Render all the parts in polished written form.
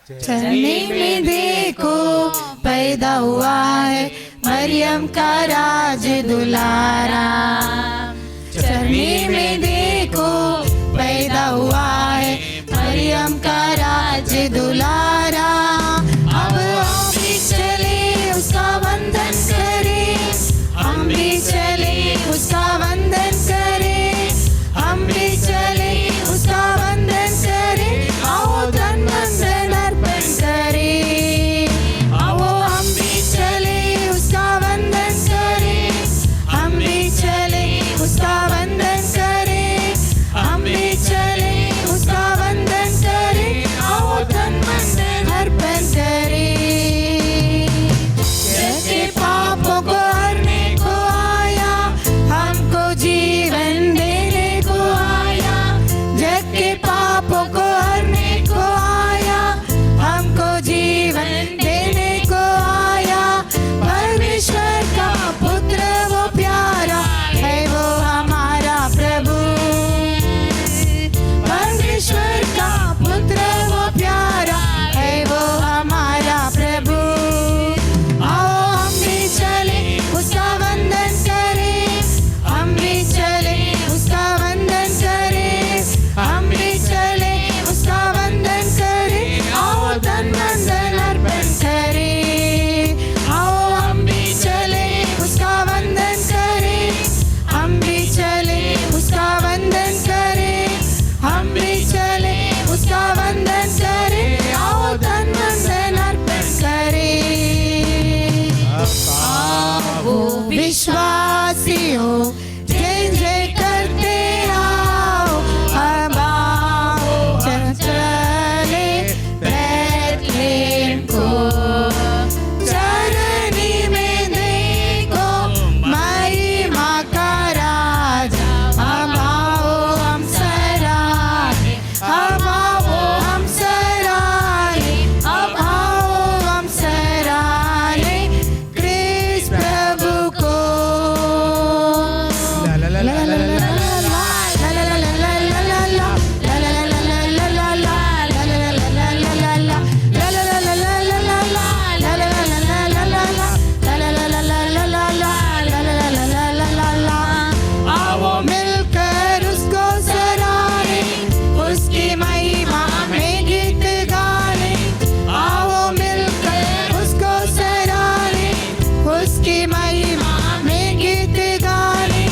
चरनी में देखो पैदा हुआ है मरियम का राज दुलारा। चरनी में देखो पैदा हुआ है मरियम का राज दुलारा। अब हम भी चले उसका वंदन करें, हम भी चले उसका वंदन करें, हम भी चले उसका वंदन करें। आओ धन वंदन अर्पण करें, आओ हम भी चले उसका वंदन करें, हम भी चले उसका वंदन करें, हम भी चले उसका वंदन करें। आओ धन वंदन अर्पण करें। जैसे पापों को हरने को आया, हमको जीवन देने को आया। जग के पापों को हरने को आया, हमको जीवन देने को आया। परमेश्वर का पुत्र वो प्यारा है, वो हमारा प्रभु। परमेश्वर का पुत्र वो प्यारा है, वो हमारा प्रभु। आओ हम भी चले उसका वंदन करें, हम भी चले उसका वंदन करें, हम भी चले उसका वंदन करें। आओ धन वंदन अर्पण करें, आओ हम भी चले उसका वंदन करें, हम भी चले उसका वंदन करें, हम भी चले उसका वंदन करें। आओ धन वंदन अर्पण करें। आओ विश्वासियों जय जय करते आओ, अब आओ चले बैतलहम को। चरनी में देखो महिमा का राजा, अब आओ हम सराहे, अब आओ हम सराहे, अब आओ हम सराहे क्रिस प्रभु को। ला ला ला ला ला ला आओ मिलकर उसको सराहें, उसकी महिमा में गीत गाएं। आओ मिलकर उसको सराहें, उसकी महिमा में गीत गाएं।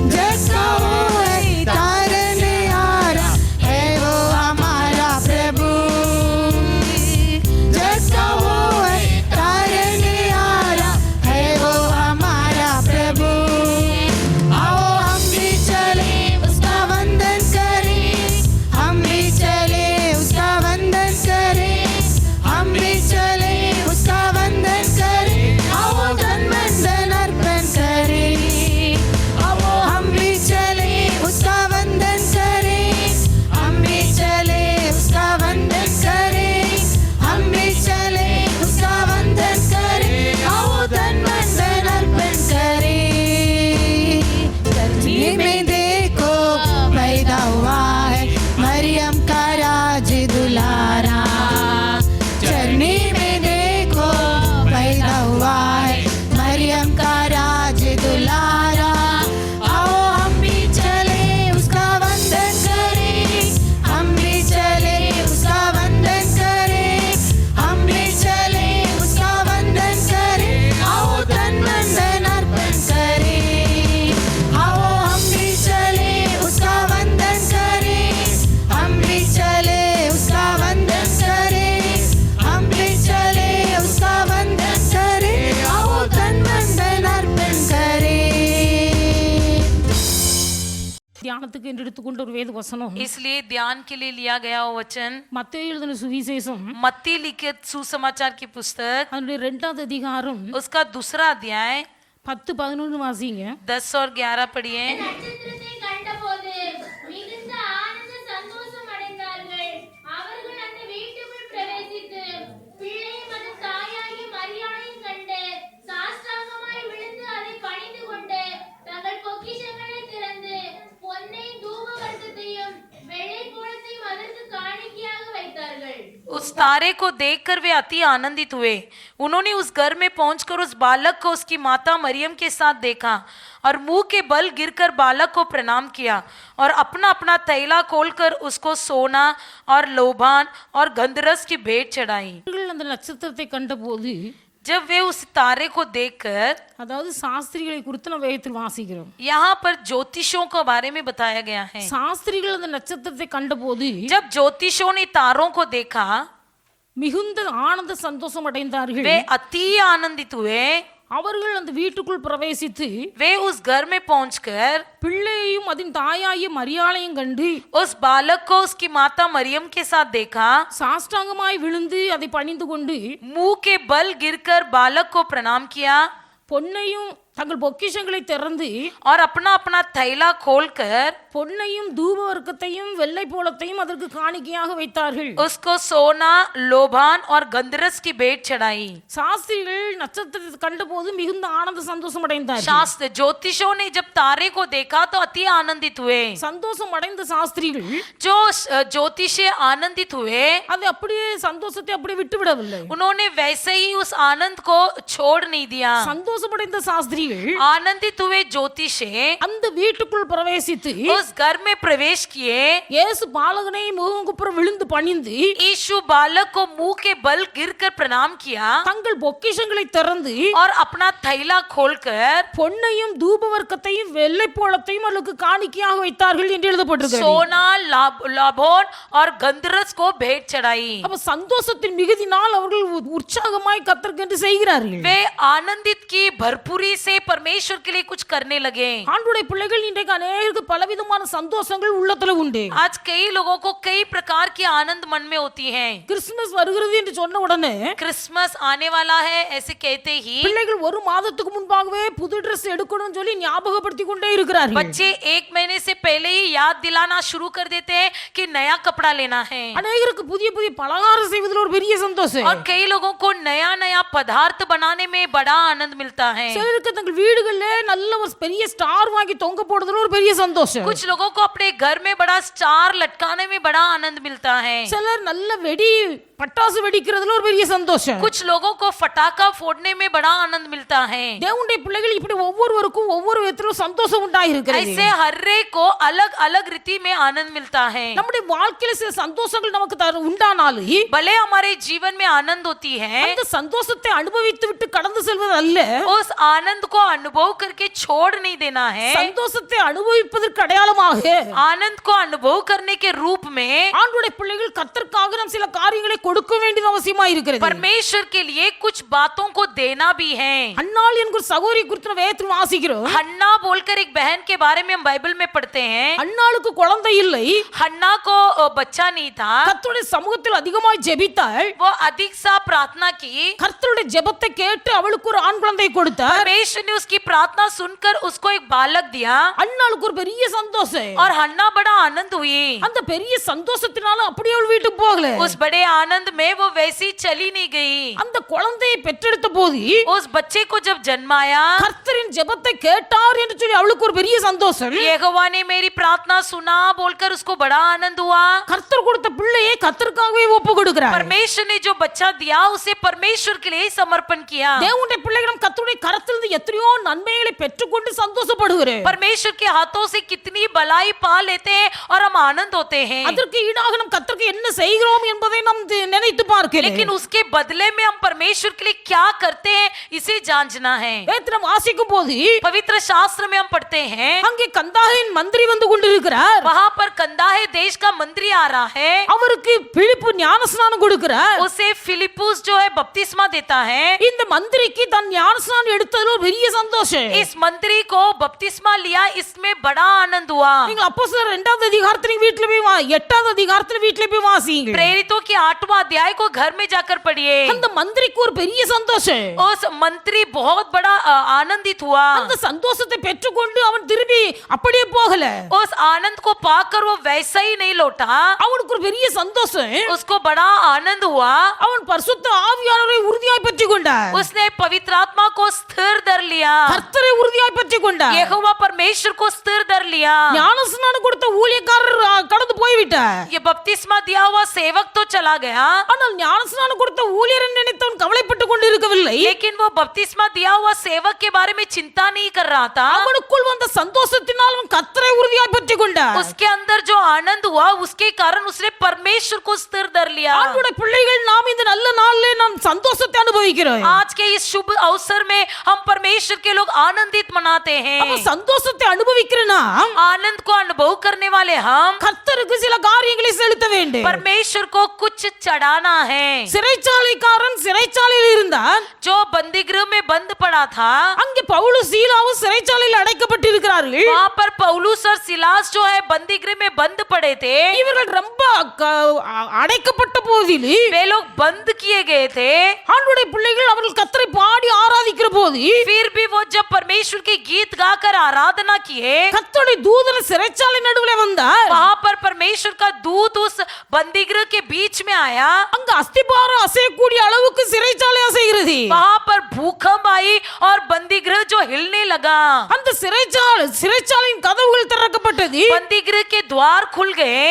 जैसा वो है तारनहारा है, वो हमारा प्रभु। जैसा वो है तारनहारा है, वो हमारा प्रभु। आओ हम भी चले उसका वंदन करें, हम भी चले उसका वंदन करें, हम भी चले उसका वंदन करें। आओ धन वंदन अर्पण करें, आओ हम भी चले उसका वंदन करें, हम भी चले उसका वंदन करें, हम भी चले उसका वंदन करें। आओ धन वंदन अर्पण करें। चरनी में देखो पैदा हुआ है मरियम का राज दुलारा। चरनी में देखो पैदा हुआ है मरियम का राज दुलारा। आओ हम भी चले उसका वंदन करें, हम भी चले उसका वंदन करें, हम भी चले उसका वंदन करें। आओ धन वंदन अर्पण करें, आओ हम भी चले उसका वंदन करें, हम भी चले उसका वंदन करें, हम भी चले उसका वंदन करें। आओ धन वंदन अर्पण करें। தியானத்துக்கு என்று எடுத்துக்கொண்ட ஒரு வேத வசனம் इसलिए ध्यान के लिए लिया गया वो वचन மத்தேயு எழுதின சுவிசேஷம் मत्ती लिखित सुसमाचार की पुस्तक அதனுடைய 2வது அதிகாரம் उसका दूसरा अध्याय 10-11 வாசிங்க। 10 और 11 पढ़िए। நட்சத்திரத்தை கண்டபோது மிகுந்த ஆனந்த சந்தோஷம் அடைந்தார்கள். அவர்கள் அந்த வீட்டுக்குள் பிரவேசித்து பிள்ளையும் அதன் தாயாகிய மரியாளையும் கண்டு சாஷ்டாங்கமாய் விழுந்து அதை பணிந்து கொண்டு தங்கள் பொக்கிஷங்களை திறந்து பொன்னையும் தூபவர்க்கத்தையும் வெள்ளை போளத்தையும் அதற்கு காணிக்கையாக வைத்தார்கள். उस उस तारे को देखकर वे अति आनंदित हुए। उन्होंने उस घर में पहुंचकर उस बालक को उसकी माता मरियम के साथ देखा और मुंह के बल गिरकर बालक को प्रणाम किया और अपना अपना तैला खोलकर उसको सोना और लोबान और गंधरस की भेंट चढ़ाई। அவர்கள் அந்த நட்சத்திரத்தை கண்டபோது, जब वे उस तारे को देखकर, அதாவது சாஸ்திரிகளை குறித்து நம்ம வேதத்தில் வாசிக்கிறோம். यहाँ पर ज्योतिषों के बारे में बताया गया है। சாஸ்திரிகள் அந்த நட்சத்திரத்தை கண்டபோது जब ज्योतिषों ने तारों को देखा, மிகுந்த ஆனந்த சந்தோஷம் அடைந்தார்கள். वे अति आनंदित हुए। அவர்கள் அந்த வீட்டுக்குள் பிரவேசித்து वे उस घर में पहुंचकर பிள்ளையையும் அதன் தாயாகிய மரியாளையும் கண்டு उस बालक को उसकी माता मरियम के साथ देखा, சாஷ்டாங்கமாய் விழுந்து அதை பணிந்து கொண்டு मुंह के बल गिरकर बालक को प्रणाम किया பொன்னையும் தங்கள் பொக்கிஷங்களை திறந்து और अपना अपना थैला खोलकर பொன்னையும் தூப வர்க்கத்தையும் வெள்ளை போலத்தையும் அதற்கு காணிக்கையாக வைத்தார்கள். उसको सोना, लोभान और गंधरस की भेंट चढ़ाई। சாஸ்திரிகள் நட்சத்திரத்தை கண்டபோது மிகுந்த ஆனந்த சந்தோஷம் அடைந்தார்கள். शास्त्र ज्योतिषों ने जब तारे को देखा तो अति आनंदित हुए। சந்தோஷம் அடைந்த சாஸ்திரிகள் जो ज्योतिषी आनंदित हुए, அது அப்படியே சந்தோஷத்தை அப்படியே விட்டு விடவில்லை. उन्होंने वैसे ही उस आनंद को छोड़ नहीं दिया। சந்தோஷமடைந்த சாஸ்திரிகள் आनंदित हुए ज्योतिषी அந்த வீட்டுக்குள் பிரவேசித்து उस घर में प्रवेश किए। இயேசு பாலகனை முகங்குப்புற விழுந்து பணிந்து यीशु बालक को मुंह के बल गिरकर प्रणाम किया தங்கள் பொக்கிஷங்களை திறந்து और अपना थैला खोलकर பொன்னையும் தூப வர்க்கத்தையும் வெள்ளை போலத்தையும் அவர்களுக்கு காணிக்கையாக வைத்தார்கள் என்று எழுதப்பட்டிருக்கிறது. सोना, लाभोन और गंधरस को भेंट चढ़ाई। அப்ப சந்தோஷத்தின் மிகுதினால் அவர்கள் உற்சாகமாய் கர்த்தருக்கு செய்கிறார்கள். वे आनंदित की भरपूरी से परमेश्वर के लिए कुछ करने लगे। ஆண்டவருடைய பிள்ளைகள் இன்றைக்கு அநேகருக்கு பலவிதமான சந்தோஷங்கள் உள்ளத்துல உண்டு. आज कई लोगों को कई प्रकार की आनंद मन में होती है। கிறிஸ்துமஸ் வருகிறது என்று சொன்ன உடனே क्रिसमस आने वाला है ऐसे कहते ही பிள்ளைகள் ஒரு மாதத்துக்கு முன்பாகவே புது Dress எடுக்கணும்னு சொல்லி ஞாபகப்படுத்தி கொண்டே இருக்கிறார்கள். बच्चे एक महीने से पहले ही याद दिलाना शुरू कर देते हैं कि नया कपड़ा लेना है। அநேகருக்கு புதிய புதிய பலகாரம் செய்வதில் ஒரு பெரிய சந்தோஷம். और कई लोगों को नया नया पदार्थ बनाने में बड़ा आनंद मिलता है। சிலருக்கு தங்கள் வீடுகள்ல நல்ல ஒரு பெரிய ஸ்டார் வாங்கி தொங்க போடுறதுல ஒரு பெரிய சந்தோஷம். कुछ लोगों को अपने घर में बड़ा स्टार लटकाने में बड़ा आनंद मिलता है। சிலர் நல்ல வெடி பட்டாசு வெடிக்கிறதுல ஒரு பெரிய சந்தோஷம். कुछ लोगों को फटाका फोड़ने में बड़ा आनंद मिलता है। தேவனுடைய பிள்ளைகள் இப்படி ஒவ்வொருவருக்கும் ஒவ்வொரு விதத்திலும் சந்தோஷம் உண்டாயிருக்கிறது. ऐसे हर एक को अलग अलग रीति में आनंद मिलता है। நம்முடைய வாழ்க்கையில சில சந்தோஷங்கள் நமக்கு உண்டானாலும் भले हमारे जीवन में आनंद होती है, அந்த சந்தோஷத்தை அனுபவித்து விட்டு கடந்து செல்வது அல்ல, उस आनंद को अनुभव करके छोड़ नहीं देना है। சந்தோஷத்தை அனுபவிப்பதற்கு அடையாளமாக आनंद को अनुभव करने के रूप में ஆண்டவருடைய பிள்ளைகள் கர்த்தருக்காக நாம் சில காரியங்களை கொடுக்க வேண்டியது அவசியமா இருக்கிறது. परमेश्वर के लिए कुछ बातों को देना भी है। அன்னாள் என்கிற சகோதரி குறித்து வேதத்தில் வாசிக்கிறோம். हन्ना बोलकर एक बहन के बारे में हम बाइबल में पढ़ते हैं। அன்னாளுக்கு குழந்தை இல்லை, हन्ना को बच्चा नहीं था। கர்த்தருடைய சமூகத்தில் அதிகமாய் ஜெபித்தாள். वो अधिक सा प्रार्थना की। கர்த்தருடைய ஜெபத்தை கேட்டு அவளுக்கு ஒரு ஆண் குழந்தை கொடுத்தார். परमेश्वर ने उसकी प्रार्थना सुनकर उसको एक बालक दिया அன்னாளுக்கு ஒரு பெரிய சந்தோஷம். और हन्ना बड़ा आनंद हुई। அந்த பெரிய சந்தோஷத்தினால அப்படியே அவள் வீட்டுக்கு போகல. उस बड़े आनंद में वो वैसी चली नहीं गई। அந்த குழந்தையை பெற்றெடுத்த போது उस बच्चे को जब जन्माया, கர்த்தரின் ஜெபத்தை கேட்டார் என்று சொல்லி அவளுக்கு ஒரு பெரிய சந்தோஷம். यहोवा ने मेरी प्रार्थना सुना बोलकर उसको बड़ा आनंद हुआ। கர்த்தர் கொடுத்த பிள்ளையை கர்த்தருக்காகவே ஒப்பு கொடுக்கிறார். परमेश्वर ने जो बच्चा दिया उसे परमेश्वर के लिए समर्पण किया। தேவனுடைய பிள்ளைகளும் கர்த்தருடைய கரத்திலிருந்து எத்தனையோ நன்மைகளை பெற்றுக்கொண்டு சந்தோஷப்படுகிறோம். परमेश्वर के हाथों से कितनी भलाई पा लेते हैं और हम आनंद होते हैं। அதற்கு ஈடாக நாம் கர்த்தருக்கு என்ன செய்கிறோம் என்பதை நாம் நினைத்து பார்க்கிறோம். लेकिन उसके बदले में हम परमेश्वर के लिए क्या करते हैं इसे जांचना है। வேதத்தில் நாம் வாசிக்கும் போது पवित्र शास्त्र में हम पढ़ते हैं, அங்கே கந்தாகின் மந்திரி வந்து கொண்டிருக்கிறார். वहां पर कंदाहे देश का मंत्री आ रहा है। அவருக்கு பிலிப்பு ஞானஸ்நானம் கொடுக்கிறார். उसे फिलिपुस जो है बपतिस्मा देता है। இந்த மந்திரிக்கு தன் ஞானஸ்நானம் எடுத்ததுல ஒரு பெரிய சந்தோஷம். इस मंत्री को बपतिस्मा लिया, इसमें बड़ा आनंद हुआ। நீங்கள் அப்போஸ்தலர் 2வது அதிகாரத்துல வீட்ல போய் 8வது அதிகாரத்துல வீட்ல போய் வாசிங்க. प्रेरितों के 8वां अध्याय को घर में जाकर पढ़िए। அந்த மந்திரிக்கு ஒரு பெரிய சந்தோஷம். उस मंत्री बहुत बड़ा आनंदित हुआ। அந்த சந்தோஷத்தை பெற்றுக்கொண்டு அவன் திரும்பி அப்படியே போகல. उस आनंद को पाकर वो वैसा ही नहीं लौटा। அவனுக்கு ஒரு பெரிய சந்தோஷம். उसको बड़ा आनंद हुआ। அவன் பரிசுத்த ஆவியானவரை உறுதியாய் உறுதியாய் பற்றி கொண்டார். उसने पवित्र आत्मा को स्थिर धर लिया, கர்த்தரை உறுதியாய் பற்றி கொண்டார். यहोवा परमेश्वर को स्थिर धर लिया। ஞானஸ்நானம் கொடுத்த ஊழியக்காரர் கடந்து போய்விட்டார். ये बपतिस्मा दिया हुआ सेवक तो चला गया, ஆனால் ஞானஸ்நானம் கொடுத்த ஊழியரை நினைத்தவன் கவலைப்பட்டு கொண்டிருக்கவில்லை. लेकिन वो बपतिस्मा दिया हुआ सेवक के बारे में चिंता नहीं कर रहा था। அவனுக்குள் வந்த சந்தோஷத்தினால் அவன் கர்த்தரை உறுதியாய் பற்றி கொண்டார். उसके अंदर जो आनंद हुआ उसके कारण उसने परमेश्वर को स्थिर धर लिया। ஆண்டவருடைய பிள்ளைகள் நாம் இந்த நல்ல நாளிலே நாம் சந்தோஷத்தை அனுபவிக்கிறோம். आज के इस शुभ अवसर में हम परमेश्वर के लोग आनंदित मनाते हैं। அப்ப சந்தோஷத்தை அனுபவிக்கிறனா आनंद को अनुभव करने वाले हम கர்த்தருக்கு சில காரியங்களை செலுத்த வேண்டும். परमेश्वर को कुछ चढ़ाना है। சிறைச்சாலைக்காரன் சிறைச்சாலையில் இருந்தான். जो बंदीगृह में बंद पड़ा था, அங்கே பவுலும் சீலாவும் சிறைச்சாலையில் அடைக்கப்பட்டிருக்கிறார்கள். वहां पर पौलुस और सिलास जो है बंदीगृह में बंद पड़े थे। இவர்கள் ரொம்ப அடைக்கப்பட்ட போதிலும் वे लोग बंद किए गए थे, ஆண்டவருடைய பிள்ளைகள் அவர்கள் கர்த்தரை பாடி ஆராதிக்கிற போது फिर भी वो जब परमेश्वर के गीत गाकर आराधना किए, கர்த்தருடைய தூதன் சிறைச்சாலை நடுவுல வந்தார். वहां पर परमेश्वर का दूत उस बंदीगृह के बीच में आया। அங்க அஸ்திபாரம் அசையக்கூடிய அளவுக்கு சிறைச்சாலை அசைகிறது. वहां पर भूकंप आई और बंदीगृह जो हिलने लगा, அந்த சிறைச்சாலையின் கதவுகள் திறக்கப்பட்டது. बंदीगृह के द्वार खुल गए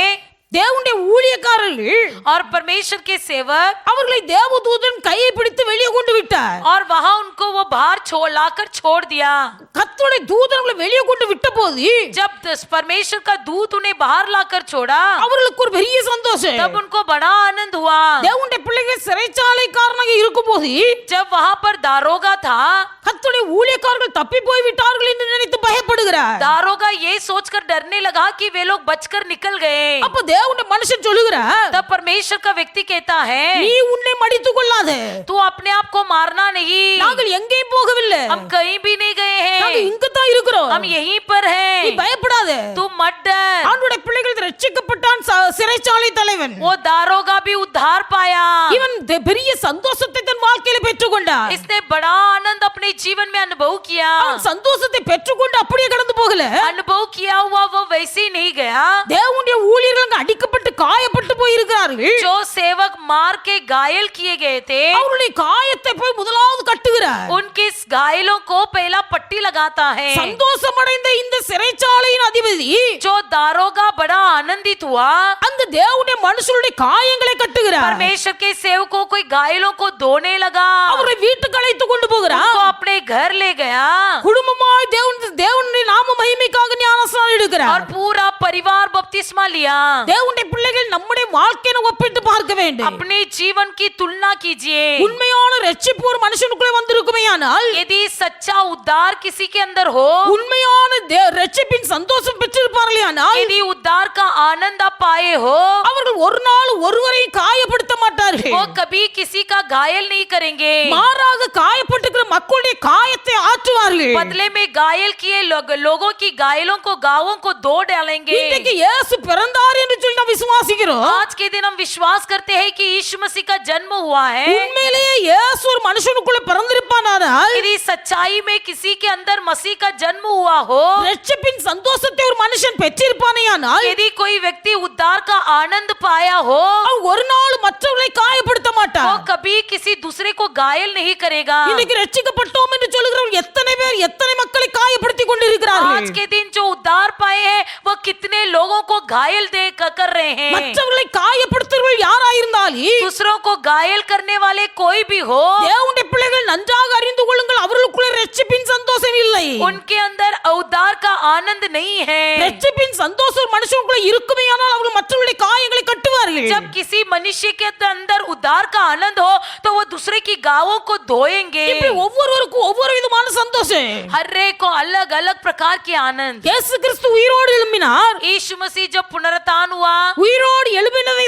தேவனுடைய ஊழியக்காரர்கள் और परमेश्वर के सेवक அவர்களை தேவதூதன் கையை பிடித்து வெளியே கொண்டு விட்டார். और वहां उनको वो बाहर लाकर छोड़ दिया। கர்த்தருடைய தூதன் அவர்களை வெளியே கொண்டு விட்ட போது जब परमेश्वर का दूत उन्हें बाहर लाकर छोड़ा, அவர்களுக்கு ஒரு பெரிய சந்தோஷம். तब उनको बड़ा आनंद हुआ। தேவனுடைய பிள்ளைகள் சிறைச்சாலைக்காரனாக இருக்கும் போது जब वहां पर दारोगा था, கர்த்தருடைய ஊழியக்காரர்கள் தப்பி போய் விட்டார்கள் என்று நினைத்து பயப்படுகிறார். दारोगा ये सोचकर डरने लगा कि वे लोग बचकर निकल गए। அப்ப தேவனுடைய மனுஷன் சொல்லுகிறார், तब परमेश्वर का व्यक्ति कहता है, நீ உன்னை மடித்துக் கொள்ளாதே. तू अपने आप को मारना नहीं, நாங்கள் எங்கேயும் போகவில்லை. हम कहीं भी नहीं गए நாங்கள் हैं, இங்க தான் இருக்கிறோம். हम यहीं पर நீ हैं, பயப்படாதே. तू मत डर। ஆண்டவருடைய பிள்ளைகள் ரட்சிக்கப்பட்டான் சிறைச்சாலை தலைவன். वो दारोगा भी उद्धार पाया, இவன் பெரிய சந்தோஷத்தை தன் வாழ்க்கையில பெற்றுக்கொண்டான். इसने बड़ा आनंद अपने जीवन में अनुभव किया। அவன் சந்தோஷத்தை பெற்றுக்கொண்டு அப்படியே கடந்து போகல. अनुभव किया हुआ वो वैसे ही नहीं गया। தேவனுடைய ஊழியர்கள் அங்க அடிக்கப்பட்டு காயப்பட்டு போய் இருக்கிறார்கள். जो सेवक मार के घायल किए गए थे, அவருடைய காயத்தை போய் முதலாவது கட்டுகிறார். उनके इस घायलों को पहला पट्टी लगाता है। சந்தோஷமடைந்த இந்த சிறைச்சாலையின் அதிபதி जो दारोगा बड़ा आनंदित हुआ, அந்த தேவனுடைய மனுஷனுடைய காயங்களை கட்டுகிறார். परमेश्वर के सेवकों को घायलों को धोने लगा, அவரை வீட்டுக்கு அழைத்து கொண்டு போகிறார். उनको अपने घर ले गया குடும்பமாய் தேவனுடைய நாம மகிமைக்காக ஞானஸ்நானம் எடுக்கிறார். और पूरा परिवार बपतिस्मा लिया। தேவனுடைய பிள்ளைகள் நம்முடைய வாழ்க்கையை ஒப்பிட்டு பார்க்க வேண்டும். अपने जीवन की तुलना कीजिए। உண்மையான ரட்சிப்பு ஒரு மனுஷனுக்குள்ளே வந்திருக்குமேயானால், यदि सच्चा उद्धार किसी के अंदर हो, உண்மையான ரட்சிப்பின் சந்தோஷம் பெற்றிருப்பார்களேயானால், यदि उद्धार का आनंद आप पाए हो, அவர்கள் ஒரு நாள் ஒருவரை காயப்படுத்த மாட்டார்கள். वो कभी किसी का घायल नहीं करेंगे, மாறாக காயப்பட்டிருக்கிற மக்களுடைய காயத்தை ஆற்றுவார்கள். बदले में घायल किए लोगों की घायलों को गावों को धो डालेंगे। இன்றைக்கு இயேசு பிறந்தார் என்று சொல்லி நாம் விசுவாசிக்கிறோம். आज के दिन हम विश्वास करते हैं कि यीशु मसीह का जन्म हुआ है। உண்மையிலேயே இயேசு ஒரு மனுஷனுக்குள்ள பிறந்திருப்பானால், यदि सच्चाई में किसी के अंदर मसीह का जन्म हुआ हो, ரட்சிப்பின் சந்தோஷத்தை ஒரு மனுஷன் பெற்றிருப்பானேயானால், यदि कोई व्यक्ति उद्धार का आनंद पाया हो, அவன் ஒரு நாள் மற்றவர்களை காயப்படுத்த वो மாட்டான். कभी किसी दूसरे को घायल नहीं करेगा। இன்னைக்கு ரட்சிக்கப்பட்டோம் என்று சொல்லுகிறவர்கள் எத்தனை பேர் எத்தனை மக்களை காயப்படுத்தி கொண்டிருக்கிறார்கள். आज के दिन जो उद्धार पाए हैं वो कितने लोगों को घायल दे कर रहे हैं। மற்றவர்களை காயப்படுத்துறவர்கள் யாராயிருந்தாலும், दूसरों को घायल करने वाले कोई भी हो, தேவனுடைய பிள்ளைகள் நன்றாக அறிந்து கொள்ளுங்கள், அவர்களுக்குள்ளே ரட்சிப்பின் சந்தோஷம் இல்லை. उनके अंदर उद्धार का आनंद नहीं है। ரட்சிப்பின் சந்தோஷம் ஒரு மனுஷனுக்குள்ள இருக்குமேயானால் அவர்கள் மற்றவர்களுடைய காயங்களை கட்டுவார்கள். जब किसी मनुष्य के अंदर उद्धार का आनंद हो तो वो दूसरे की गावों को धोएंगे। இப்படி ஒவ்வொருவருக்கும் ஒவ்வொரு விதமான சந்தோஷம். हर एक को अलग अलग प्रकार के आनंद। இயேசு கிறிஸ்து உயிரோடு எழும்பினார். यीशु मसीह जब पुनरुत्थान हुआ, உயிரோடு எழும்பினதை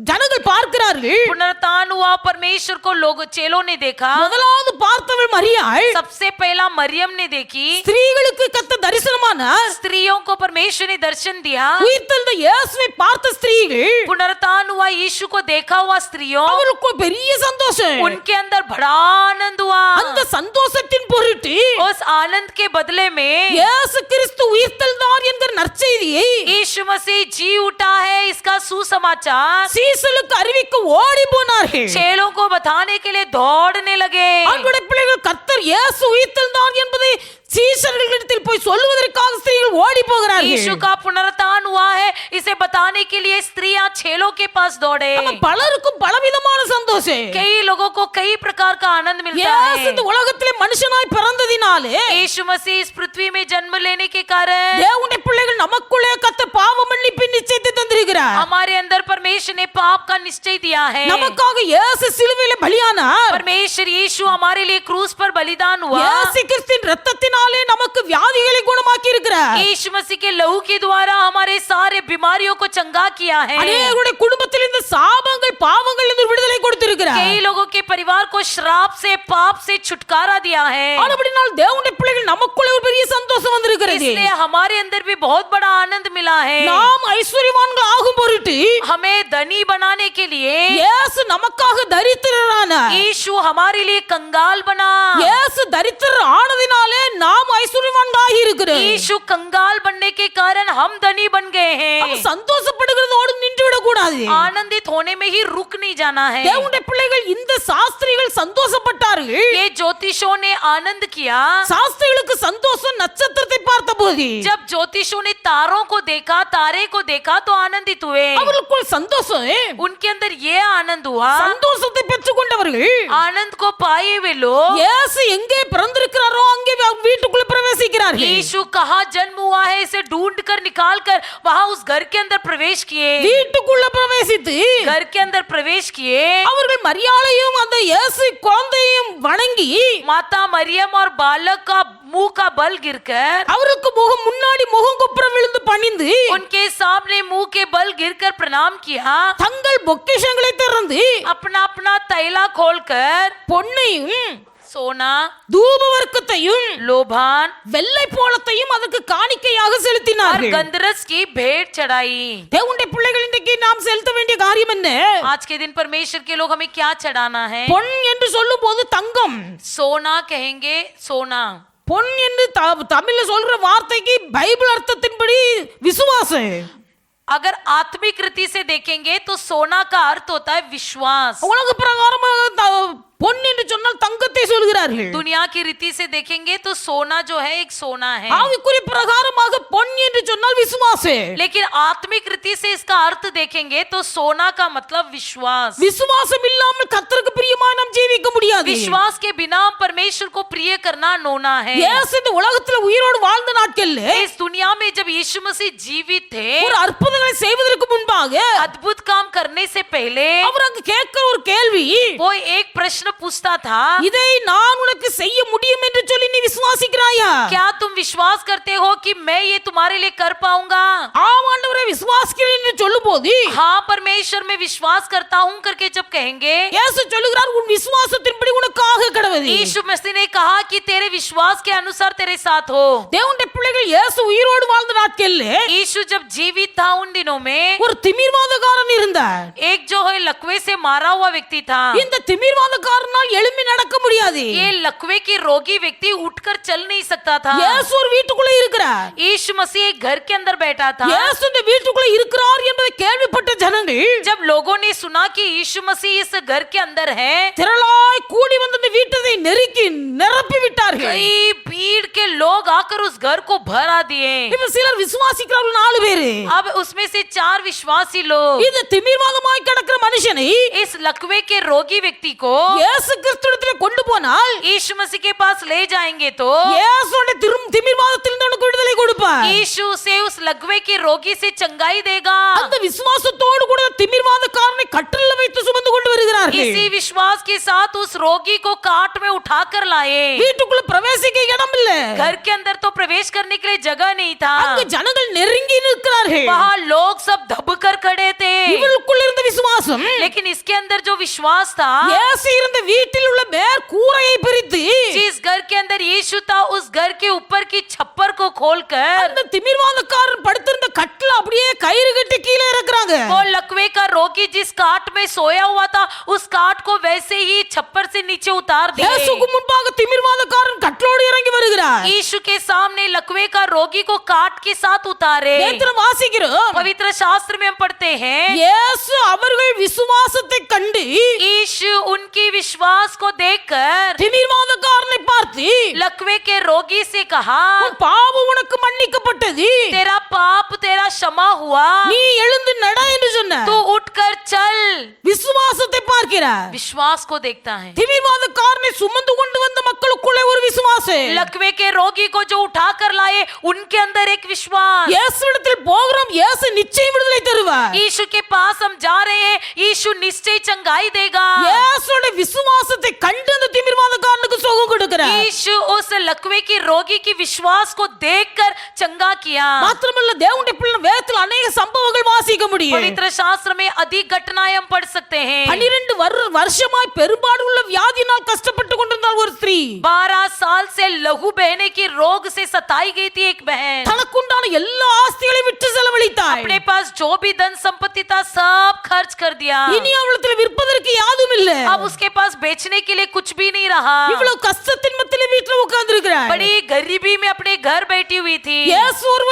ஜனங்கள் பார்க்கிறார்கள். पुनरुत्थान हुआ, परमेश्वर को लोग चेलों ने देखा। முதலாவது பார்த்தவள் மரியாள். सबसे पहला मरियम ने देखी, ஸ்திரீகளுக்கு கத்த தரிசனமானார். स्त्रियों को परमेश्वर ने दर्शन दिया, உயிர்த்தெழுந்த இயேசுவை பார்த்த ஸ்திரீகள் पुनरुत्थान हुआ यीशु को देखा हुआ स्त्रियों, அவருக்கு ஒரு பெரிய சந்தோஷம். उनके अंदर बड़ा आनंद हुआ। அந்த சந்தோஷத்தின் பொருட்டு उस आनंद के बदले में இயேசு கிறிஸ்து உயிர்த்தெழுந்தார் என்கிற நற்செய்தியை यीशु मसीह जी उठा है इसका सुसमाचार சீசலுக்கு அறிவிக்க ஓடி போனார்கள். चेलों को बताने के लिए दौड़ने लगे। ஆண்டவருடைய பிள்ளைகள் கர்த்தர் இயேசு உயிர்த்தெழுந்தார் என்பதை சீஷர்களிடத்தில் போய் சொல்வதற்காக ஸ்திரீகள் ஓடி போகிறார்கள். यीशु का पुनरुत्थान हुआ है इसे बताने के लिए स्त्रियां चेलों के पास दौड़े। நம்ம பலருக்கும் பலவிதமான சந்தோஷம். कई लोगों को कई प्रकार का आनंद मिलता இயேசு है। இந்த உலகத்திலே மனுஷனாய் பிறந்ததினாலே यीशु मसीह इस पृथ्वी में जन्म लेने के कारण தேவனுடைய பிள்ளைகள் நமக்குள்ளே கர்த்தர் பாவ மன்னிப்பின் நிச்சயத்தை தந்திருக்கிறார். हमारे अंदर परमेश्वर ने पाप का निश्चय दिया है। நமக்காக இயேசு சிலுவையிலே பலியானார். परमेश्वर यीशु हमारे लिए क्रूस पर बलिदान हुआ। இயேசு கிறிஸ்துவின் இரத்தத்தினாலே நமக்கு வியாதிகளை குணமாக்கி இருக்கிறார். यीशु मसीह के लहू के द्वारा हमारे सारे बीमारियों को चंगा किया है। அநேகருடைய குடும்பத்தில் இந்த சாபங்கள் பாவங்கள் இருந்து விடுதலை கொடுத்திருக்கிறார். कई लोगों के परिवार को श्राप से पाप से छुटकारा दिया है। ஆனபடியால் தேவனுடைய பிள்ளைகள் நமக்குள்ளே ஒரு பெரிய சந்தோஷம் வந்திருக்கிறது. इसलिए हमारे अंदर भी बहुत बड़ा आनंद मिला है। நாம் ஐஸ்வர்யவான்கள் ஆகும் பொருட்டு हमें धनी बनाने के लिए இயேசு நமக்காக தரித்திரரானார். यीशु हमारे लिए कंगाल बना। இயேசு தரித்திரர் ஆனதினாலே நாம் ஐஸ்வர்யவான்களாகி இருக்கிறோம். यीशु कंगाल बनने के कारण हम धनी बन गए நம்ம हैं। சந்தோஷப்படுகிறதோடு நின்று விடக் கூடாது. आनंदित होने में ही रुक नहीं जाना है। தேவனுடைய பிள்ளைகள் இந்த சாஸ்திரிகள் சந்தோஷப்பட்டார்கள். ये ज्योतिषों ने आनंद किया। சாஸ்திரிகளுக்கு சந்தோஷம் நட்சத்திரத்தை பார்த்தபோது जब ज्योतिषों ने तारों को देखा, तारे को देखा तो आनंदित हुए। அவர்களுக்குள் சந்தோஷம். उनके अंदर ये आनंद हुआ। சந்தோஷத்தை பெற்றுக்கொண்டவர்கள் आनंद को पाए वे लोग இயேசு எங்கே பிறந்திருக்கிறாரோ அங்கே வீட்டுக்குள்ள பிரவேசிக்கிறார்கள். यीशु कहाँ जन्म हुआ है इसे ढूंढ कर निकाल कर वहाँ उस घर के अंदर प्रवेश किए। வீட்டுக்குள்ள பிரவேசித்து घर के अंदर प्रवेश किए। அவர்கள் மரியாளையும் அந்த இயேசு குழந்தையும் வணங்கி माता मरियम और बालक का मुंह का बल गिरकर அவருக்கு முகம் முன்னாடி முகம் குப்புற விழுந்து பணிந்து उनके सामने मुंह के बल गिरकर प्रणाम किया। தங்கள் பொக்கிஷங்களை திறந்து अपना अपना तैला खोलकर பொன்னையும் सोना, தூபவர்க்கத்தையும் लोभान வெள்ளை போலத்தையும் அதற்கு காணிக்கையாக और செலுத்தினார்கள். गंधरस की भेंट चढ़ाई। தேவனுடைய பிள்ளைகள் இன்றைக்கு நாம் செலுத்த வேண்டிய காரியம் என்ன? आज के दिन परमेश्वर के लोग हमें क्या चढ़ाना है? பொன் என்று சொல்லும் போது தங்கம். सोना कहेंगे, सोना। பொன் என்று தமிழ்ல சொல்ற வார்த்தைக்கு பைபிள் அர்த்தத்தின்படி விசுவாசம். अगर आत्मिक रीति से देखेंगे तो सोना का अर्थ होता है विश्वास। உலக பிரகாரமாக பொன் என்று சொன்னால் தங்கத்தை சொல்கிறார்கள். दुनिया की रीति से देखेंगे तो सोना जो है एक सोना है। ஆவிக்குரிய பிரகாரமாக பொன் என்று சொன்னால் விசுவாசம். लेकिन आत्मिक रीति से इसका अर्थ देखेंगे तो सोना का मतलब विश्वास। விசுவாசம் இல்லாமல் கர்த்தருக்கு பிரியமாய் நாம் ஜீவிக்க முடியாது. विश्वास के बिना परमेश्वर को प्रिय करना नोना है। இயேசு இந்த உலகத்துல உயிரோடு வாழ்ந்த நாட்கள்ல इस दुनिया में जब यीशु मसीह जीवित थे, ஒரு அற்புதங்களை செய்வதற்கு முன்பாக अद्भुत काम करने से पहले அவர் அங்கு கேட்கிற ஒரு கேள்வி, वो एक प्रश्न पूछता था, இதை நான் உனக்கு செய்ய முடியும் என்று சொல்லி நீ விசுவாசிக்கிறாயா? क्या तुम विश्वास करते हो कि मैं ये तुम्हारे लिए कर पाऊंगा? ஆம் ஆண்டவரே விசுவாசிக்கிறேன் என்று சொல்லும்போது हाँ परमेश्वर में विश्वास करता हूँ करके जब कहेंगे, இயேசு சொல்லுகிறார் உன் விசுவாசத்தின்படி உனக்காக கடவுது. यीशु मसीह ने कहा कि तेरे विश्वास के अनुसार तेरे साथ हो। தேவனுடைய பிள்ளைகள் இயேசு உயிரோடு வாழ்ந்த நாட்கள்ல यीशु जब जीवित था उन दिनों में ஒரு திமிர்வாதக்காரன் இருந்தார். एक जो है लकवे से मारा हुआ व्यक्ति था। இந்த திமிர்வாதக்காரனால் எழும்பி நடக்க முடியாது. ये लकवे की रोगी व्यक्ति उठकर चल नहीं सकता था। இயேசு ஒரு வீட்டுக்குள்ள இருக்கிறார். यीशु मसीह एक घर के अंदर बैठा था। இயேசு இந்த வீட்டுக்குள்ள இருக்கிறார் என்பதை கேள்விப்பட்ட ஜனங்கள் जब लोगों ने सुना कि यीशु मसीह इस घर के अंदर है, திரளாய் கூடி வந்து இந்த வீட்டை நெருக்கி நிரப்பி விட்டார்கள். कई भीड़ के लोग आकर उस घर को भरा दिए। இப்ப சிலர் விசுவாசிக்கிறவர்கள் 4 பேரு. अब उसमें से 4 विश्वासी लोग இந்த திமிர்வாதமாய் கிடக்கிற மனுஷனை इस लकवे के रोगी व्यक्ति को இயேசு கிறிஸ்துவிடத்திலே கொண்டு போனால் यीशु मसीह के पास ले जाएंगे तो இயேசுடைய திமிர்வாதத்திலிருந்து உனக்கு விடுதலை கொடுப்பார். यीशु से उस लकवे के रोगी से चंगाई देगा। அந்த விசுவாசத்தோடு கூட திமிர்வாதக்காரனை கட்டில்ல வைத்து சுமந்து கொண்டு வருகிறார்கள். इसी विश्वास के साथ उस रोगी को काट में उठाकर लाए। வீட்டுக்குள்ள பிரவேசிக்க இடம் இல்ல. घर के अंदर तो प्रवेश करने के लिए जगह नहीं था। அங்க ஜனங்கள் நெருங்கி நிற்கிறார்கள். वहाँ लोग सब दबकर खड़े थे। இவளுக்குள்ள இருந்த விசுவாசம், लेकिन इसके अंदर जो विश्वास था, இயேசு இருந்த வீட்டில் உள்ள மேற் கூரையை பிரித்து जिस घर के अंदर यीशु था उस घर के ऊपर की छप्पर को खोलकर அந்த திமிர்வாதக்காரன் படுத்திருந்த கட்டில அப்படியே கயிறு கட்டி கீழே இறக்குறாங்க. वो लकवे का रोगी जिस काट में सोया हुआ था उस काट को वैसे ही छप्पर से नीचे उतार दिए। இயேசுக்கு முன்பாக திமிர்வாதக்காரன் கட்டளோடு இறங்கி வருகிறார். यीशु के सामने लकवे का रोगी को काट के साथ उतारे। நேத்திரம் வாசிக்கிறோம், पवित्र शास्त्र में हम पढ़ते हैं, இயேசு அவர்கள் விசுவாசத்தை கண்டு यीशु उनकी विश्वास को देखकर திமிர்வாதக்காரனை பார்த்து लकवे के रोगी से कहा, உன் பாவம் உனக்கு மன்னிக்கப்பட்டது, तेरा पाप तेरा क्षमा हुआ, நீ எழுந்து நட என்று சொன்னார். तू उठकर चल। விசுவாசத்தை பார்க்கிறார். विश्वास को देखता है। திமிர்வாதக்காரனை சுமந்து கொண்டு வந்த மக்களுக்குள்ளே ஒரு விசுவாசம். लकवे के रोगी को जो उठाकर लाए उनके अंदर एक विश्वास। இயேசுவிடத்தில் போகிறோம், இயேசு நிச்சயம் விடுதலை தருவார். यीशु के पास हम जा रहे हैं, यीशु निश्चय चंगाई देगा। இயேசுடைய விசுவாசத்தை கண்டு அந்த திமிர்வாதக்காரனுக்கு சுகம் கொடுக்கிறார். यीशु उस लकवे की रोगी की विश्वास को देखकर चंगा किया। மாத்திரமல்ல, தேவனுடைய பிள்ளை வேதத்தில் अनेक சம்பவங்கள் வாசிக்க முடியும். पवित्र शास्त्र में अधिक घटनाएं हम पढ़ सकते हैं। 12 வருஷமாய் பெரும்பாடுள்ள வியாதியினால் கஷ்டப்பட்டு கொண்டிருந்தாள் ஒரு ஸ்திரீ. 12 साल से लहू बहने की रोग से सताई गई थी एक बहन। தனக்குண்டான எல்லா ஆஸ்திகளையும் விட்டு செலவழித்தாள். अपने पास जो भी धन संपत्ति था सब खर्च कर दिया। இனி அவளுக்கு விற்பதற்கு யாதும் இல்ல. अब उसके पास बेचने के लिए कुछ भी नहीं रहा। இவ்வளவு கஷ்டத்தின் மத்தியிலே வீட்ல உட்கார்ந்து இருக்கிறாள். बड़ी गरीबी में अपने घर बैठी हुई थी। இயேசு ஒரு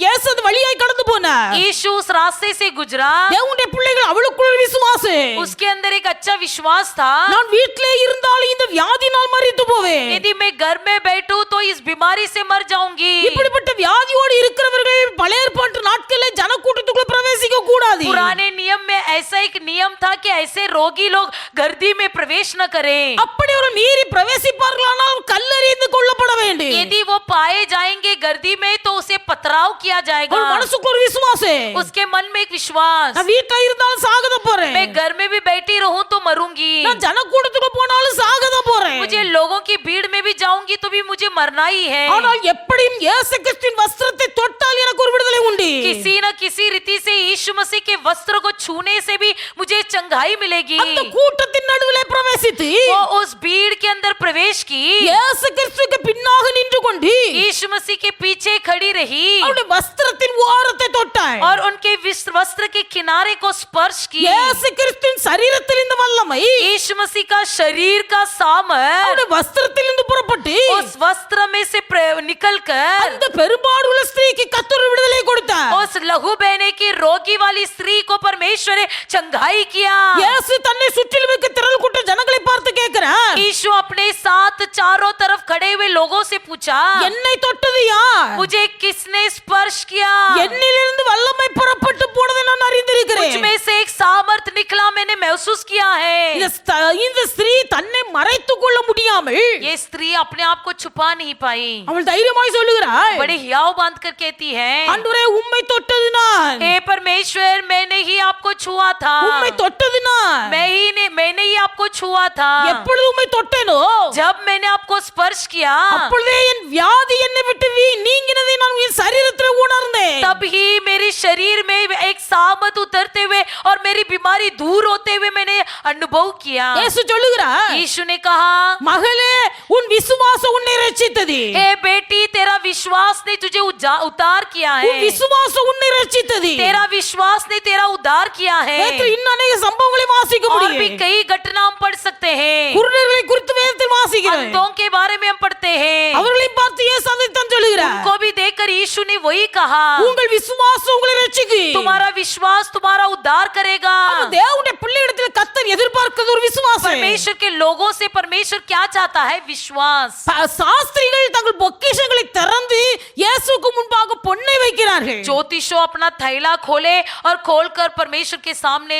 இயேசு அந்த வழியாய் கடந்து போனார். यीशु उस रास्ते से गुजरा। தேவனுடைய பிள்ளைகள் அவளுக்குள்ள விசுவாசம். उसके अंदर एक अच्छा विश्वास था, நான் வீட்டிலே இருந்தாலும் இந்த வியாதினால் மரித்து போவேன். यदि मैं घर में बैठूं तो इस बीमारी से मर जाऊंगी। இப்படிப்பட்ட வியாதியோடு இருக்கிறவர்கள் பழைய ஏற்பாட்டு நாட்களிலே ஜனக்கூட்டத்துக்குள்ள பிரவேசிக்க கூடாது. पुराने नियम में ऐसा एक नियम था कि ऐसे रोगी लोग गर्दी में प्रवेश न करें। அப்படி ஒரு மீறி பிரவேசிப்பார்களானால் கல்லெறிந்து கொல்லப்பட வேண்டும். यदि वो पाए जाएंगे गर्दी में तो उसे पथराव किया जाएगा। ஒரு மனசுக்குள்ள ஒரு விசுவாசம். उसके मन में एक विश्वास, நான் வீட்ல இருந்தாலும் சாகத போறேன். मैं घर में भी बैठी रहूं तो मरूंगी। நான் ஜனக்கூட்டத்துக்குள்ள போனாலும் சாகத போறேன். मुझे लोगों की भीड़ में भी जाऊंगी तो भी मुझे मरना ही है। ஆனால் எப்படியும் இயேசு கிறிஸ்துவின் வஸ்திரத்தை தொட்டால் எனக்கு ஒரு விடுதலை உண்டு. किसी न किसी रीति से यीशु मसीह के वस्त्र को छूने से भी मुझे चंगाई मिलेगी। அந்த கூட்டத்தின் நடுவிலே பிரவேசித்து वो उस भीड़ के अंदर प्रवेश की, இயேசு கிறிஸ்துவுக்கு பின்னாக நின்று கொண்டு यीशु मसीह के पीछे खड़ी रही அவருடைய வஸ்திரத்தின் ஓரத்தை தொட்டாள். और उनके वस्त्र के किनारे को स्पर्श की। இயேசு கிறிஸ்துவின் சரீரத்தில் இந்த வல்லமை यीशु मसीह का शरीर का सामर्थ அவருடைய வஸ்திரத்திலிருந்து புறப்பட்டு उस वस्त्र में से निकलकर அந்த பெரும்பாடுள்ள ஸ்திரீக்கு கர்த்தர் விடுதலை கொடுத்தார். उस लहू बहने की रोगी वाली स्त्री को परमेश्वर ने चंगाई किया। இயேசு தன்னை சுற்றிலும் இருக்க திரள் கூட்ட ஜனங்களை பார்த்து கேட்கிறார், यीशु अपने साथ चारों तरफ खड़े हुए लोगों से पूछा, என்னை தொட்டது யார்? मुझे किसने स्पर्श किया? என்னிலிருந்து வல்லமை புறப்பட்டு போனதை நான் मुझ அறிந்திருக்கிறேன். में से एक सामर्थ निकला, मैंने महसूस किया है। இந்த ஸ்திரீ தன்னை மறைத்துக் கொள்ள முடியாமல் ये स्त्री अपने आप को छुपा नहीं पाई, அவள் தைரியமாய் சொல்லுகிறாள், बड़े हियाव बांध कर कहती है, ஆண்டவரே உம்மை தொட்டது நான், हे परमेश्वर मैंने ही आपको छुआ था, உம்மை தொட்டது நான். मैंने ही आपको छुआ था। எப்பொழுது உம்மை தொட்டேனோ जब मैंने आपको स्पर्श किया அப்பொழுதே என் வியாதி என்னை விட்டு நீங்கினதை நான் என் சரீரத்தில் உணர்ந்தேன். तब ही मेरे शरीर में एक सामत उतरते हुए और मेरी बीमारी दूर होते हुए मैंने अनुभव किया। இயேசு சொல்லுகிறார், यीशु ने कहा, மகளே உன் விசுவாசம் உன்னை ரட்சித்தது. हे बेटी तेरा विश्वास ने तुझे उद्धार किया है। உன் விசுவாசம் உன்னை ரட்சித்தது. तेरा विश्वास ने तेरा उद्धार किया है। வேதத்தில் இன்னும் अनेक சம்பவங்களை வாசிக்க और भी முடியும். कई घटना हम पढ़ सकते हैं। குருடர்களை குறித்து வேதத்தில் வாசிக்கிறோம். अंधों के बारे में हम पढ़ते हैं। அவர்களை பார்த்து இயேசு அதைத்தான் சொல்லுகிறார், उनको भी देखकर यीशु ने वही कहा, உங்கள் விசுவாசம் உங்களை ரட்சிக்கும். तुम्हारा विश्वास तुम्हारा उद्धार करेगा। தேவனுடைய பிள்ளையிடத்தில் கர்த்தர் எதிர்பார்க்கிறது ஒரு விசுவாசம். परमेश्वर के लोगों से परमेश्वर क्या चाहता है? विश्वास। சாஸ்திரிகள் தங்கள் பொக்கிஷங்களை திறந்து இயேசுவுக்கு முன்பாக பொன்னை வைக்கிறார்கள். ज्योतिषो अपना थैला खोले और खोलकर परमेश्वर के सामने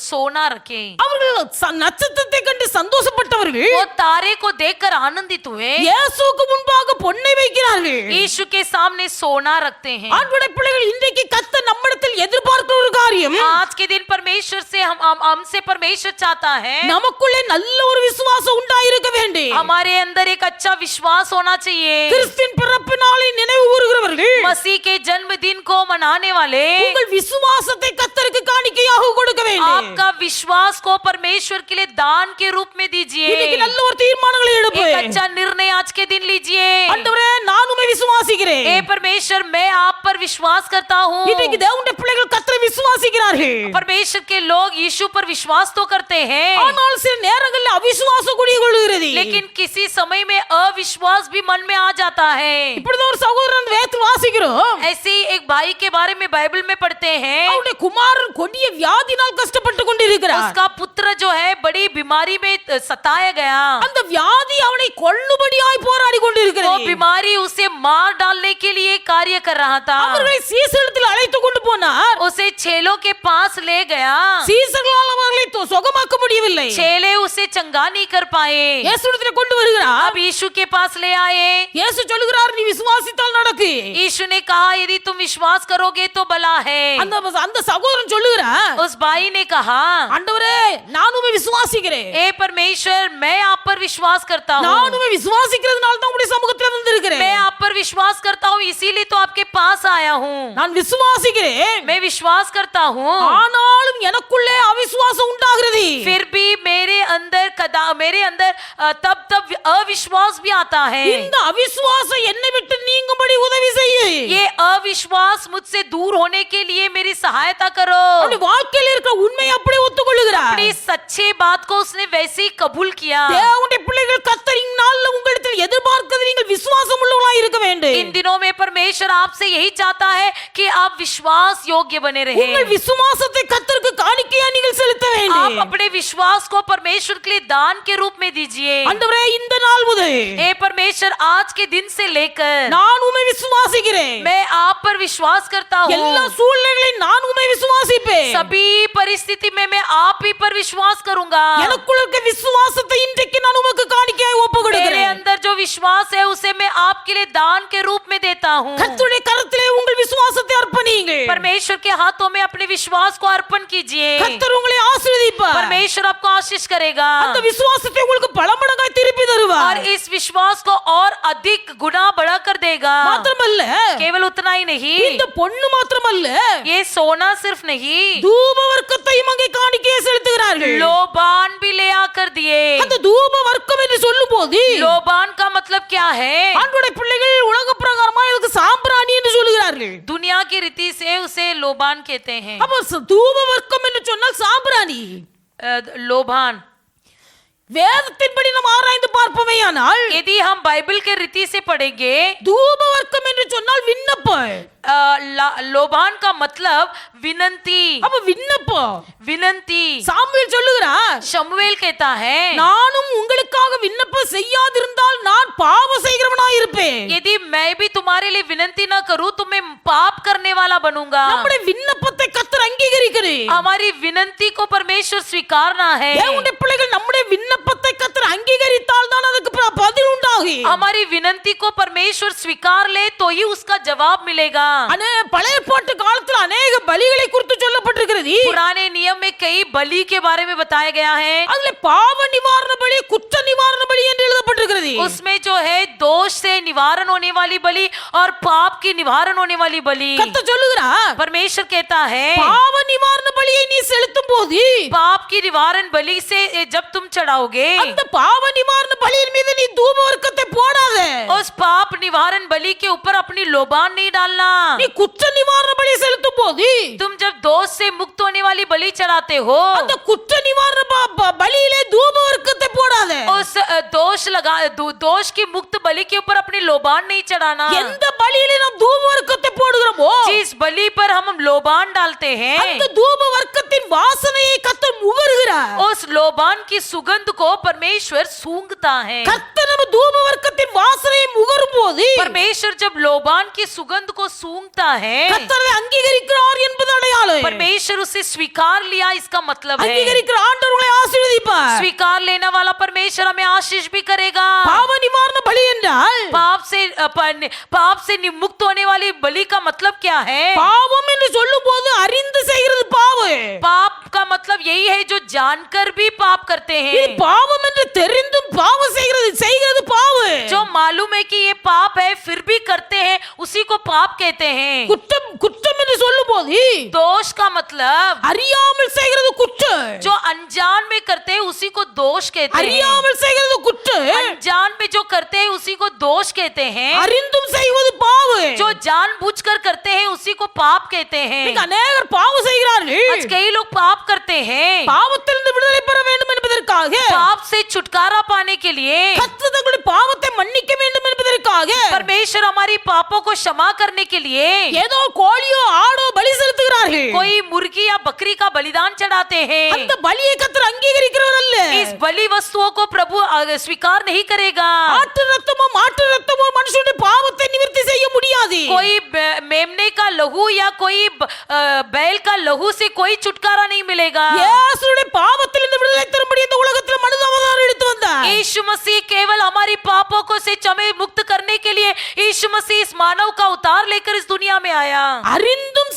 सोना रखे। அவர்கள் நட்சத்திரத்தை கண்டு சந்தோஷப்பட்டவர்கள் கொண்டார்கள். वो तारे को देखकर आनंदित हुए. இயேசுவுக்கு முன்பாக பொன்னை வைக்கிறார்கள். यीशु के सामने सोना रखते हैं. ஆண்டவருடைய பிள்ளைகள் இன்றைக்கு கர்த்தர் நம்மிடத்தில் எதிர்பார்க்கிற ஒரு காரியம், आज के दिन परमेश्वर से हमसे परमेश्वर चाहता है நமக்குள்ளே நல்ல ஒரு விசுவாசம் உண்டாயிருக்க வேண்டும். हमारे अंदर एक अच्छा विश्वास होना चाहिए. கிறிஸ்துவின் பிறப்பு நாளை நினைவு கூறுகிறவர்கள், मसीह के जन्मदिन को मनाने वाले உங்கள் விசுவாசத்தை கர்த்தருக்கு காணிக்கையாக கொடுக்க வேண்டும். आपका विश्वास को परमेश्वर के लिए दान के रूप में दीजिए. இன்னைக்கு நல்ல ஒரு தீர்மானங்களை எடுப்பு. एक अच्छा निर्णय आज के दिन लीजिए. ஆண்டவரே நான் உம்மை விசுவாசிக்கிறேன். हे परमेश्वर मैं आप पर विश्वास करता हूँ. இன்னைக்கு தேவனுடைய பிள்ளைகள் கர்த்தரை விசுவாசிக்கிறார்கள். परमेश्वर के लोग यीशु पर विश्वास तो करते हैं, ஆனால் சில நேரங்களில் அவிசுவாசம் குடிகொள்கிறது. लेकिन किसी समय में अविश्वास भी मन में आ जाता है. இப்படிதான் ஒரு சகோதரன் வேதத்தில் வாசிக்கிறோம். ऐसे ही एक भाई के बारे में बाइबल में पढ़ते हैं. அவருடைய குமாரன் கொடிய வியாதினால் கஷ்டப்பட்டு கொண்டிருக்கிறார். उसका पुत्र जो है बड़ी बीमारी में सताया गया. அந்த வியாதி அவனை கொல்லும்படியாய் போராடி वो கொண்டிருக்கிறது. बीमारी उसे मार डालने के लिए कार्य कर रहा था. அவர்களை சீசரிடத்தில் அழைத்து கொண்டு போனார். उसे चेलों के पास ले गया. சீசர்களால் அவர்களை சுகமாக்க முடியவில்லை. चेले उसे चंगा नहीं कर पाए. இயேசுவிடத்தில் கொண்டு வருகிறார். अब यीशु के पास ले आए. இயேசு சொல்கிறார், நீ விசுவாசித்தால் நடக்கு. यीशु ने कहा यदि तुम विश्वास करोगे तो भला है. அந்த சகோதரன் சொல்லுகிறார், उस भाई ने कहा ஆண்டவரே நான் உம்மை விசுவாசிக்கிறேன். हे परमेश्वर मैं आप पर विश्वास करता हूँ. நான் உம்மை விசுவாசிக்கிறதுனால தான் உம்முடைய சமூகத்தில் வந்திருக்கிறேன். मैं आप पर विश्वास करता हूँ इसीलिए तो आपके पास आया हूँ. நான் விசுவாசிக்கிறேன். मैं विश्वास करता हूँ, ஆனாலும் எனக்குள்ளே அவிசுவாசம் உண்டாகிறது. फिर भी मेरे अंदर तब अविश्वास भी आता है. இந்த அவிசுவாசம் என்னை விட்டு நீங்கும்படி உதவி செய்ய. ये अविश्वास मुझसे दूर होने के लिए मेरी सहायता करो. அவருடைய வாழ்க்கையில் இருக்கிற உண்மையை அப்படியே ஒத்துக்கொள்கிறார். अपनी सच्ची बात को उसने वैसे ही कबूल किया. தேவனுடைய பிள்ளைகள் கர்த்தர் இந்நாளில் உங்களிடத்தில் எதிர்பார்க்கிறது நீங்கள் விசுவாசம் உள்ளவர்களாய் இருக்க வேண்டும். इन दिनों में परमेश्वर आपसे यही चाहता है कि आप विश्वास योग्य बने रहे. உங்கள் விசுவாசத்தை கர்த்தருக்கு காணிக்கையா நீங்கள் செலுத்த आप வேண்டும். अपने विश्वास को परमेश्वर के लिए दान के रूप में दीजिए. ஆண்டவரே இந்த நாள் முதல் हे परमेश्वर आज के दिन से लेकर நான் உம்மை விசுவாசிக்கிறேன். मैं आप पर विश्वास करता हूँ. எல்லா சூழ்நிலைகளிலும் நான் உம்மை விசுவாசிப்பேன். सभी परिस्थिति में मैं आप ही पर विश्वास करूंगा. எனக்குள்ள இருக்க விசுவாசத்தை இன்றைக்கு நான் உமக்கு காணிக்கையாய் ஒப்பு मेरे கொடுக்கிறேன். अंदर जो विश्वास है उसे मैं आपके लिए दान के रूप में देता हूँ. கர்த்தருடைய கரத்திலே உங்கள் விசுவாசத்தை அர்ப்பணியுங்கள். परमेश्वर के हाथों में अपने विश्वास को अर्पण कीजिए. கர்த்தர் உங்களை ஆசீர்வதிப்பார். परमेश्वर आपको आशीष करेगा அந்த விசுவாசத்தை உங்களுக்கு பல மடங்காய் திருப்பி और தருவார். इस विश्वास को और अधिक गुना बढ़ा कर देगा. மாத்திரமல்ல, केवल उतना ही नहीं, இந்த பொண்ணு மாத்திரமல்ல, ये सोना सिर्फ नहीं, தூப வர்க்கத்தையும் அங்கே காணிக்கையை செலுத்துகிறார்கள். लोबान भी ले आकर दिए. அந்த தூப வர்க்கம் என்று சொல்லும்போது लोबान का मतलब क्या है? ஆண்டவருடைய பிள்ளைகள் உலக பிரகாரமா இதுக்கு சாம்பிராணி என்று சொல்லுகிறார்கள். दुनिया की रीति से उसे लोबान कहते हैं. அப்ப தூப வர்க்கம் என்று சொன்னால் சாம்பிராணி. लोबान வேதத்தின்படி நாம் ஆராய்ந்து பார்ப்போமேயானால் यदि हम बाइबल के रीति से पढ़ेंगे, தூப வர்க்கம் என்று சொன்னால் விண்ணப்பம். लोबान का मतलब विनंती. அப்ப விண்ணப்பம். विनंती சாமுவேல் சொல்லுகிறார், शमूएल कहता है நானும் உங்களுக்காக விண்ணப்பம் செய்யாதிருந்தால் நான் பாவம் செய்கிறவனாய் இருப்பேன். यदि मैं भी तुम्हारे लिए विनंती न करूं तो मैं पाप करने वाला बनूंगा. நம்முடைய விண்ணப்பத்தை கர்த்தர் அங்கீகரிக்கிறார். हमारी विनंती को परमेश्वर स्वीकारना है. தேவனுடைய பிள்ளைகள் நம்முடைய விண்ணப்பத்தை கர்த்தர் அங்கீகரித்தால் தான் அதுக்கு பதில் உண்டாகும். हमारी विनंती को परमेश्वर स्वीकार ले तो ही उसका जवाब मिलेगा. பழைய ஏற்பாட்டு காலத்தில் अनेक பலிகளை குறித்து சொல்லப்பட்டிருக்கிறது. पुराने नियम में कई बलि के बारे में बताया गया है. அதுல பாவ நிவாரண பலி, குற்ற நிவாரண பலி என்று எழுதப்பட்டிருக்கிறது. उसमें जो है दोष से निवारण होने वाली बलि और पाप की निवारण होने वाली बलि. கர்த்தர் சொல்லுகிறார், परमेश्वर कहता है பாவ நிவாரண பலியை நீ செலுத்தும் போது पाप की निवारण बलि से जब तुम चढ़ाओगे, அந்த பாவ நிவாரண பலியின் மீது நீ தூப வர்க்கத்தை போடாத. उस पाप निवारण बलि के ऊपर अपनी लोबान नहीं डालना. நீ குற்ற நிவாரண பலி செலுத்தும் போது तुम जब दोष से मुक्त होने वाली बलि चढ़ाते हो, அந்த குற்ற நிவாரண பலியிலே தூப வர்க்கத்தை போடாத. उस दोष की मुक्त बलि के ऊपर अपनी लोबान नहीं चढ़ाना. எந்த பலியிலே நாம் தூப வர்க்கத்தை போடுகிறோமோ जिस बलि पर हम लोबान डालते हैं, அந்த தூப வர்க்கத்தின் வாசனையை கர்த்தர் முகருகிறார். उस लोबान की सुगंध को परमेश्वर सूंघता है। கர்த்தர் நம்ம தூப வர்க்கத்தின் வாசனையை முகரும்போது परमेश्वर जब लोबान की सुगंध को सूंघता है, கர்த்தரை அங்கீகரிக்கிறார் என்பது அடையாளம். परमेश्वर उसे स्वीकार लिया, इसका मतलब है அங்கீகரிக்கிற ஆண்டவர் உங்களை ஆசீர்வதிப்பார். स्वीकार लेने वाला परमेश्वर हमें आशीष भी करेगा। பாவ நிவாரண பலி என்றால் पाप से मुक्त होने वाली बलि का मतलब क्या है? பாவம் என்று சொல்லும்போது அறிந்து செய்கிறது பாவம். पाप का मतलब यही है जो जानकर भी पाप करते இது हैं। பாவம் என்று தெரிந்தும் பாவம் செய்கிறது பாவம். जो मालूम है कि ये पाप है फिर भी करते हैं, उसी को पाप कहते हैं। குற்றம் என்று சொல்லும்போது दोष का मतलब அறியாமல் செய்கிறது குற்றம். जो अनजान में करते हैं उसी को दोष कहते हैं। அறியாமல் செய்கிறது குற்றம். अनजान में जो करते हैं उसी को दोष कहते हैं। அறிந்தும் செய்வது பாவம். जो जानबूझकर करते हैं उसी को पाप कहते हैं। இன்னைக்கு அநேகர் பாவம் செய்கிறார்கள். आज कई लोग पाप करते हैं பாவத்திலிருந்து விடுதலை பெற வேண்டும் என்பதற்காக, पाप से छुटकारा पाने के लिए। கர்த்தர் தங்களுடைய பாவத்தை மன்னிக்க வேண்டும் என்பதற்காக परमेश्वर हमारी पापों को क्षमा करने के लिए ஏதோ கோழியோ ஆடோ பலி செலுத்துகிறார்கள். कोई मुर्गी या बकरी का बलिदान चढ़ाते हैं। அந்த பலியை கர்த்தர் அங்கீகரிக்கிறவர் அல்ல. इस बलि वस्तुओं को प्रभु स्वीकार नहीं करेगा। ஆட்டு ரத்தமோ மாட்டு ரத்தமோ மனுஷனுடைய பாவத்தை நிவர்த்தி செய்ய முடியாது. कोई मेमने का लहू या कोई बैल का लहू से कोई छुटकारा नहीं मिलेगा। இயேசுவுடைய பாவத்திலிருந்து விடுதலை தரும்படி இந்த உலகத்தில் மனித அவதாரம் எடுத்து வந்தார். यीशु मसीह केवल हमारी पापों को से क्षमे मुक्त करने के लिए यीशु मसीह इस मानव का उतार लेकर इस दुनिया में आया। அறிந்தும்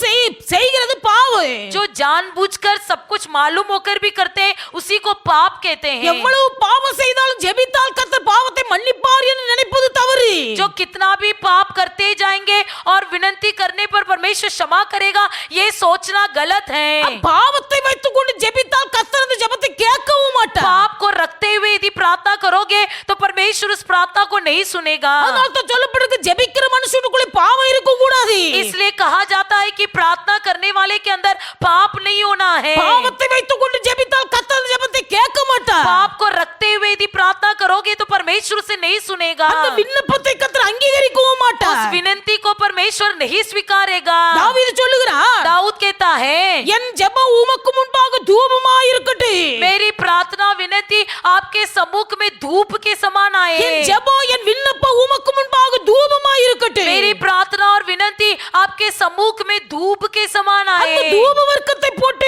செய்கிறது பாவம். जो जानबूझकर सब कुछ मालूम होकर भी करते हैं उसी को पाप कहते हैं। எவ்வளவு பாவம் செய்தாலும் ஜெபித்தால் கர்த்தர் பாவத்தை மன்னிப்பார் என்று நினைப்பது தவறு. जो कितना भी पाप करते जाएंगे और विनती करने पर परमेश्वर क्षमा करेगा, ये सोचना गलत है। பாவத்தை வைத்துக்கொண்டு ஜெபித்தால் கர்த்தர் அந்த ஜெபத்தை கேட்கவும் மாட்டார். पाप को रखते हुए यदि प्रार्थना करोगे तो परमेश्वर उस प्रार्थना को नहीं सुनेगा। அதனால தான் சொல்லப்படுகிறது ஜெபிக்கிற மனுஷனுக்குள்ள பாவம் இருக்க கூடாது. इसलिए कहा जाता है कि प्रार्थना करने वाले के अंदर पाप नहीं होना है। பாவத்தை வைத்துக்கொண்டு ஜெபித்தால் கர்த்தர் அந்த ஜெபத்தை கேட்க மாட்டார். पाप को रखते हुए यदि प्रार्थना करोगे तो परमेश्वर उसे नहीं सुनेगा। அந்த விண்ணப்பத்தை கர்த்தர் அங்கீகரிக்கவும் மாட்டார். उस विनती को परमेश्वर नहीं स्वीकारेगा। தாவீது சொல்லுகிறார், दाऊद कहता है, என் ஜெபம் உமக்கு முன்பாக தூபமாய் இருக்கட்டும். मेरी प्रार्थना विनती आपके सम्मुख में धूप के समान आए। என் ஜெபம் என் விண்ணப்பம் உமக்கு முன்பாக தூபமாய் இருக்கட்டும். मेरी प्रार्थना और विनती आपके सम्मुख में धूप के समान அந்த आए। தூப வர்க்கத்தை போட்டு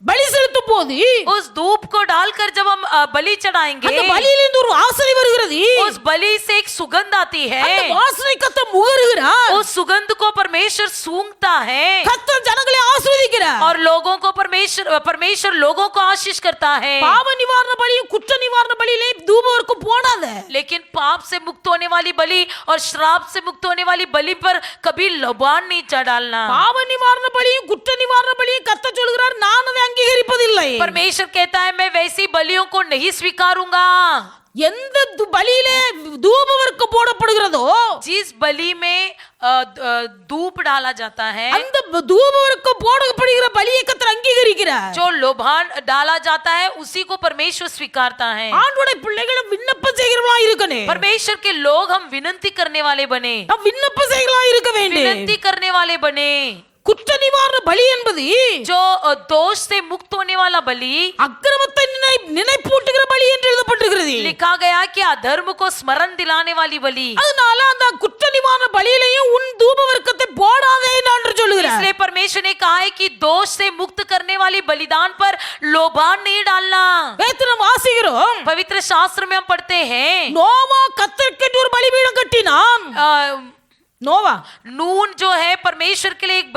பலி செலுத்தும் போது उस धूप को डालकर जब हम बलि चढ़ाएंगे, அந்த பலியிலிருந்து ஒரு வாசனை வருகிறது. उस बलि से एक सुगंध आती है। அந்த வாசனை கர்த்தர் முகருகிறார். उस सुगंध को परमेश्वर सूंघता है கர்த்தர் ஜனங்களை ஆசீர்வதிக்கிறார். और लोगों को परमेश्वर लोगों को आशीष करता है। பாவ நிவாரண பலியும் குற்ற நிவாரண பலியிலே தூப வர்க்கம் போடாத. लेकिन पाप से मुक्त होने वाली बलि और श्राप से मुक्त होने वाली बलि पर कभी लोबान नहीं चढ़ डालना। பாவ நிவாரண பலியும் குற்ற நிவாரண பலியும் கர்த்தர் சொல்கிறார், நான் அதை அங்கீகரிப்பதில்லை. परमेश्वर कहता है मैं वैसी बलियों को नहीं स्वीकारूंगा। எந்த பலியிலே தூப வர்க்கம் போடப்படுகிறதோ जिस बलि में धूप डाला जाता है, அந்த தூப வர்க்கம் போடப்படுகிற பலியை கர்த்தர் அங்கீகரிக்கிறார். जो लोबान डाला जाता है उसी को परमेश्वर स्वीकारता है। ஆண்டவருடைய பிள்ளைகளும் விண்ணப்பம் செய்கிறவர்களா இருக்கணும். परमेश्वर के लोग हम विनती करने वाले बने, நாம் விண்ணப்பம் செய்கிறவர்களா இருக்க வேண்டும். विनती करने वाले बने। குற்ற நிவாரண பலி என்பது जो दोष से मुक्त होने वाला बलि, அக்கிரமத்தை நினைப்பூட்டுகிற பலி என்று எழுதப்பட்டிருக்கிறது. लिखा गया कि अधर्म को स्मरण दिलाने वाली बलि। அதனால அந்த குற்ற நிவாரண பலியிலேயும் உன் தூப வர்க்கத்தை போடாதே என்று சொல்லுகிறார். इसलिए परमेश्वर ने कहा है कि दोष से मुक्त करने वाली बलिदान पर लोबान नहीं डालना। வேதத்தில் வாசிக்கிறோம், पवित्र शास्त्र में हम पढ़ते हैं, நோவா கர்த்தருக்கு ஒரு பலிபீடம் கட்டினான். நோவா नून जो है परमेश्वर के लिए एक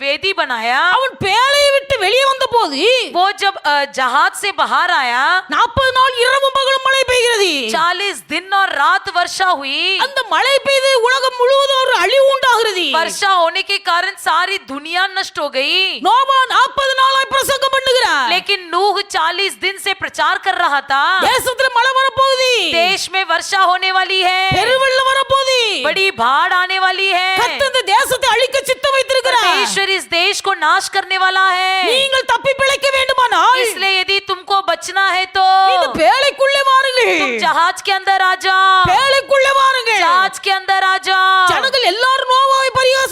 वेदी बनाया। அவன் பேழையை விட்டு வெளியே வந்தபோது वो जब जहाज से बाहर आया, 40 நாள் இரவும் பகலும் மழை பெய்கிறது. 40 दिन और रात वर्षा हुई। அந்த மழை பெய்து உலகம் முழுவதும் ஒரு அழிவு உண்டாகிறது. वर्षा होने के कारण सारी दुनिया नष्ट हो गई। நோவா 40 நாளாய் பிரசங்கம் பண்ணுகிறார். लेकिन नूह 40 दिन से प्रचार कर रहा था, தேசத்துல மழை வரப்போகுது, देश में वर्षा होने वाली है, பெருவெள்ளம் வரப்போகுது, बड़ी बाढ़ आने वाली है, கர்த்தர் இந்த தேசத்தை அழிக்க சித்தம் வைத்திருக்கிறார். परमेश्वर इस देश को नाश करने वाला है। நீங்கள் தப்பி பிழைக்க வேண்டுமானால் इसलिए यदि तुमको बचना है तो இந்த பேழைக்குள்ளே வாருங்கள். तुम जहाज के अंदर आ जाओ, பேழைக்குள்ளே வாருங்கள். जहाज के अंदर आ जाओ। ஜனங்கள் எல்லாரும் நோவாவை பரிகாசம்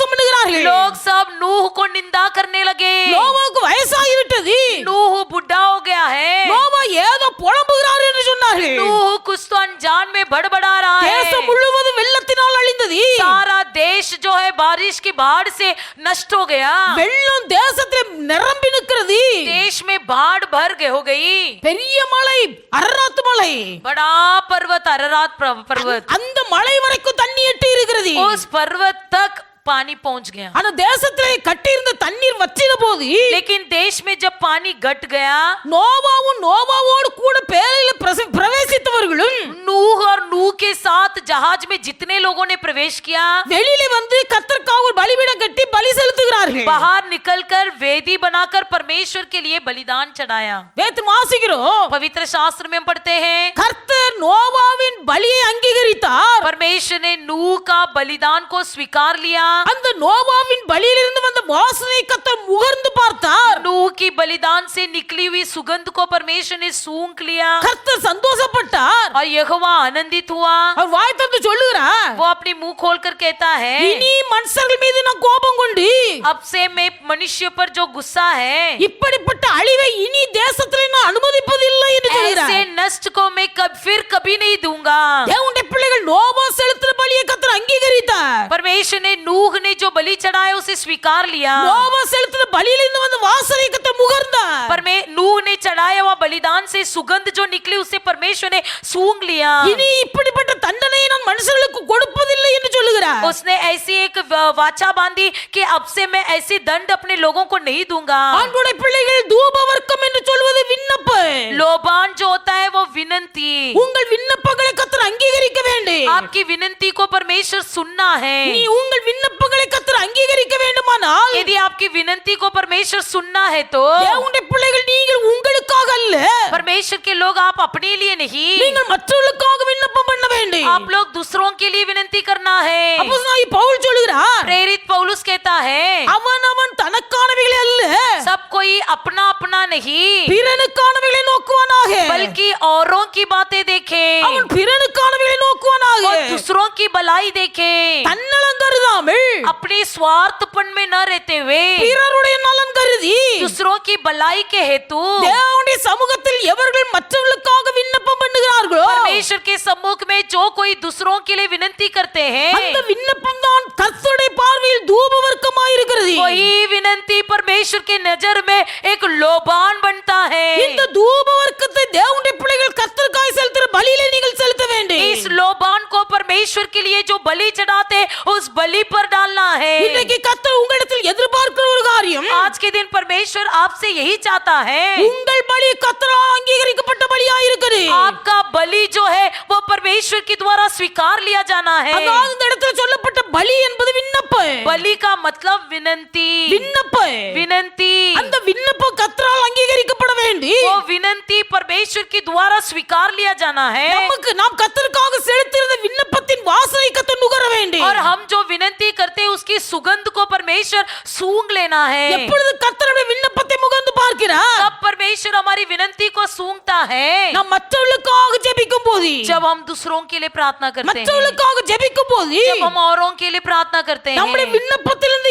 தொடங்கினார்கள். लोग सब नूह को निंदा करने लगे। நோவாவுக்கு வயசாகிவிட்டது. नूह बुढ़ा हो गया है। நோவா ஏதோ புலம்புகிறார் என்று சொன்னார்கள். नूह कुछ तो अनजान में बड़बड़ा रहा है। தேசம் முழுவதும் வெள்ளத்தினால் அழிந்தது. सारा देश जो है बारिश की बाढ़ से नष्ट हो गया। வெள்ளம் தேசத்தில் நிரம்பி நிற்கிறது. देश में बाढ़ भर गए हो गई। பெரிய மலை, அரராத் மலை. बड़ा पर्वत अररात पर्वत, அந்த மலை வரைக்கும் தண்ணி எட்டி இருக்கிறது. उस पर्वत तक पानी पहुंच गया। ஆனா தேசத்திலே கட்டியிருந்த தண்ணீர் வற்றின போது, लेकिन देश में जब पानी घट गया, நோவாவும் நோவாவோடு கூட பேழையில பிரவேசித்தவர்களும் नूह और नूह के साथ जहाज में जितने लोगों ने प्रवेश किया, வெளியிலே வந்து கர்த்தருக்காக ஒரு பலிபீடம் கட்டி பலி செலுத்துகிறார்கள். बाहर निकलकर वेदी बनाकर परमेश्वर के लिए बलिदान चढ़ाया। வேதத்தில் வாசிக்கிறோம், पवित्र शास्त्र में हम पढ़ते हैं, கர்த்தர் நோவாவின் பலியை அங்கீகரித்தார். परमेश्वर ने नूह का बलिदान को स्वीकार लिया। அந்த நோவாவின் பலியிலிருந்து வந்த வாசனை கர்த்தர் முகர்ந்து பார்த்தார். नूह की बलिदान से निकली हुई सुगंध को परमेश्वर ने सूंघ लिया கர்த்தர் சந்தோஷப்பட்டார். और यहोवा आनंदित हुआ। அவர் வாய் திறந்து சொல்லுகிறார், वो अपनी मुंह खोलकर कहता है, இனி மனுஷர்கள் மீது நான் கோபம் கொண்டு अब से मैं मनुष्य पर जो गुस्सा है, இப்படிப்பட்ட அழிவை இனி தேசத்திலே நான் அனுமதிப்பதில்லை என்று சொல்கிறார். ऐसे नष्ट को मैं फिर कभी नहीं दूंगा। தேவனுடைய பிள்ளைகள் நோவா செலுத்தின பலியை கர்த்தர் அங்கீகரித்தார். परमेश्वर ने नूह ने जो बलि चढ़ाया उसे स्वीकार लिया। நோவா செலுத்தின பலியிலிருந்து வந்த வாசனை கர்த்தர் முகர்ந்தார். पर मैं नूह ने चढ़ाया हुआ बलिदान से सुगंध जो निकली उसे परमेश्वर ने सूंघ लिया। இனி இப்படிப்பட்ட தண்டனையை நான் மனுஷர்களுக்கு கொடுப்பதில்லை என்று சொல்லுகிறார். उसने ऐसी एक वाचा बांधी कि अब से मैं ऐसे दंड अपने लोगों को नहीं दूंगा। ஆண்டவருடைய பிள்ளைகள் தூபவர்க்கம் என்று சொல்வது விண்ணப்பம். लोबान जो होता है वो विनंती। உங்கள் விண்ணப்பங்களை கர்த்தர் அங்கீகரிக்க வேண்டும். आपकी विनंती को परमेश्वर सुनना है। நீ உங்கள் விண்ணப்பங்களை கர்த்தர் அங்கீகரிக்க வேண்டுமானால் यदि आपकी विनंती को परमेश्वर सुनना है तो தேவனுடைய பிள்ளைகள் நீங்கள் உங்களுக்காக அல்ல, परमेश्वर के लोग आप अपने लिए नहीं, நீங்கள் மற்றவர்களுக்காக விண்ணப்பம் பண்ண வேண்டும். आप लोग दूसरों के लिए विनंती करना है। அப்போஸ்தலனாகிய பவுல் சொல்கிறார், प्रेरित पौलुस कहता है, அவனவன் தனக்கானவைகளை அல்ல सब कोई अपना अपना नहीं பிறனுக்கானவைகளை நோக்குவானாக. बल्कि औरों की बातें देखे, அவன் பிறனுக்கானவைகளை நோக்குவானாக. और दूसरों की भलाई देखे, தன்னலம் கருதாமல் अपने स्वार्थपन में न रहते हुए பிறருடைய நலன் கருதி दूसरों की भलाई के हेतु தேவனுடைய சமூகத்தில் எவர்கள் மற்றவர்களுக்காக விண்ணப்பம் பண்ணுகிறார்களோ परमेश्वर के सम्मुख में जो कोई दूसरों के लिए विनती करते அந்த हैं, விண்ணப்பம் தான் கர்த்தருடைய பார்வையில் தூபவர்க்கமாய் இருக்கிறது. वही विनंती परमेश्वर के नजर में एक लोबान बनता है। இந்த தூபவர்க்கத்தை தேவனுடைய பிள்ளைகள் கர்த்தருக்காய் செலுத்துற பலியிலே நீங்கள் செலுத்த வேண்டும். इस लोबान को परमेश्वर के लिए जो बलि चढ़ाते उस बलि पर डालना है। இன்னைக்கு கர்த்தர் உங்களிடத்தில் எதிர்பார்க்கிற ஒரு காரியம், आज के दिन परमेश्वर आपसे यही चाहता है, உங்கள் பலி கர்த்தரால் அங்கீகரிக்கப்பட்ட பலியாய் இருக்குது. आपका बलि जो है वो परमेश्वर के द्वारा स्वीकार लिया जाना है। அதாவது இந்த இடத்துல சொல்லப்பட்ட பலி என்பது விண்ணப்பம். बलि का मतलब विनंती। விண்ணப்பம். विनंती, அந்த விண்ணப்பம் கர்த்தரால் அங்கீகரிக்கப்பட வேண்டும். वो विनंती परमेश्वर के द्वारा स्वीकार लिया जाना है। நமக்கு நாம் கர்த்தருக்காக செலுத்தியிருந்த விண்ணப்பத்தின் வாசனை கர்த்தர் நுகர வேண்டும். और हम जो विनंती करते हैं उसकी सुगंध को परमेश्वर सूंघ लेना है। எப்பொழுது கர்த்தருடைய விண்ணப்பத்தை முகர்ந்து பார்க்கிறார், तब परमेश्वर हमारी विनंती को सूंघता है நாம் மற்றவர்களுக்காக ஜெபிக்கும் போது, जब हम दूसरों के लिए प्रार्थना करते हैं, மற்றவர்களுக்காக ஜெபிக்கும் போது जब हम औरों के लिए प्रार्थना करते நம்முடைய हैं, விண்ணப்பத்திலிருந்து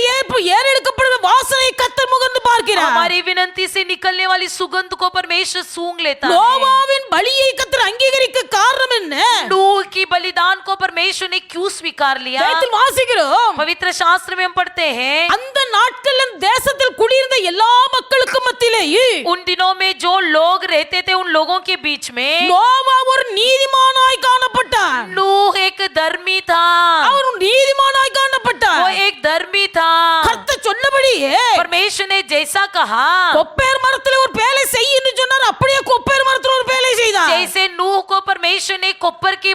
ஏறெடுக்கப்படுற வாசனை கர்த்தர் முகர்ந்து பார்க்கிறார். हमारी विनंती से निकलने वाली सुगंध को परमेश्वर सूंघ लेता है। நோவாவின் பலியை கர்த்தர் அங்கீகரிக்க காரணம் என்ன? नूह की बलिदान को परमेश्वर ने क्यों स्वीकार लिया? வேதத்தில் வாசிக்கிறோம், पवित्र शास्त्र में हम पढ़ते हैं, அந்த நாட்களில் தேசத்தில் குடியிருந்த எல்லா மக்களுக்கும் மத்தியிலேயே उन दिनों में जो लोग रहते थे उन लोगों के बीच में நோவா ஒரு நீதிமானாய் காணப்பட்டார். नूह एक धर्मी था। அவர் ஒரு நீதிமானாய் காணப்பட்டார். वो एक धर्मी था। கர்த்தர் சொன்னபடியே परमेश्वर ने जैसा कहा, கொப்பேர் மரத்தில் ஒரு பேலை செய்யுன்னு சொன்னார், அப்படியே கொப்பேர் மரத்தில் ஒரு பேலை செய்தார். जैसे नूह को परमेश्वर ने कोप्पर की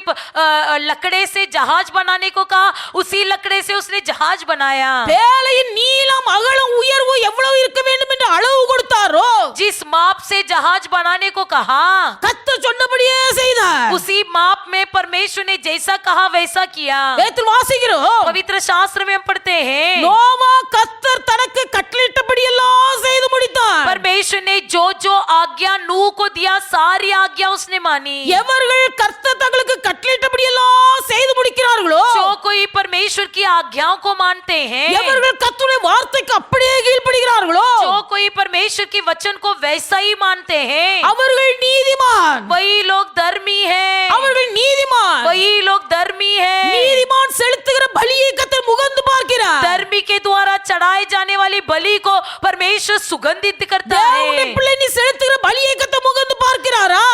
लकड़े से जहाज बनाने को कहा, उसी लकड़े से उसने जहाज बनाया। பேலையின் நீளம் அகலம் உயர்வு எவ்வளவு இருக்க வேண்டும் என்று அளவு கொடுத்தாரோ जिस माप से जहाज बनाने को कहा, கர்த்தர் சொன்னபடியே செய்தார். उसी माप में परमेश्वर ने जैसा कहा वैसा किया। வேதத்தில் வாசிக்கிறோம், पवित्र शास्त्र में हम पढ़ते हैं, நோவா கர்த்தர் தனக்கு கட்டளையிட்டபடி எல்லாம் செய்து முடித்தார். परमेश्वर ने जो जो आज्ञा नूह को दिया सारी आज्ञा उसने मानी। எவர்கள் கர்த்தர் தங்களுக்கு கட்டளையிட்டபடி எல்லாம் செய்து முடிக்கிறார்களோ जो कोई कोई परमेश्वर की आज्ञाओं को मानते हैं, எவர்கள் கர்த்தருடைய வார்த்தைக்கு அப்படியே கீழ்ப்படிகிறார்களோ जो कोई परमेश्वर की वचन को वैसा ही मानते हैं, அவர்கள் நீதிமான். वही लोग धर्मी हैं, அவர்கள் நீதிமான். वही लोग धर्मी हैं। நீதிமான் செலுத்துகிற பலியை கர்த்தர் முகந்து பார்க்கிறார். धर्मी के द्वारा चढ़ाए जाने वाली बलि को परमेश्वर सुगंधित करता தேவனுடைய है। பிள்ளை நீ செலுத்துகிற பலியை கர்த்தர் முகந்து பார்க்கிறாரா?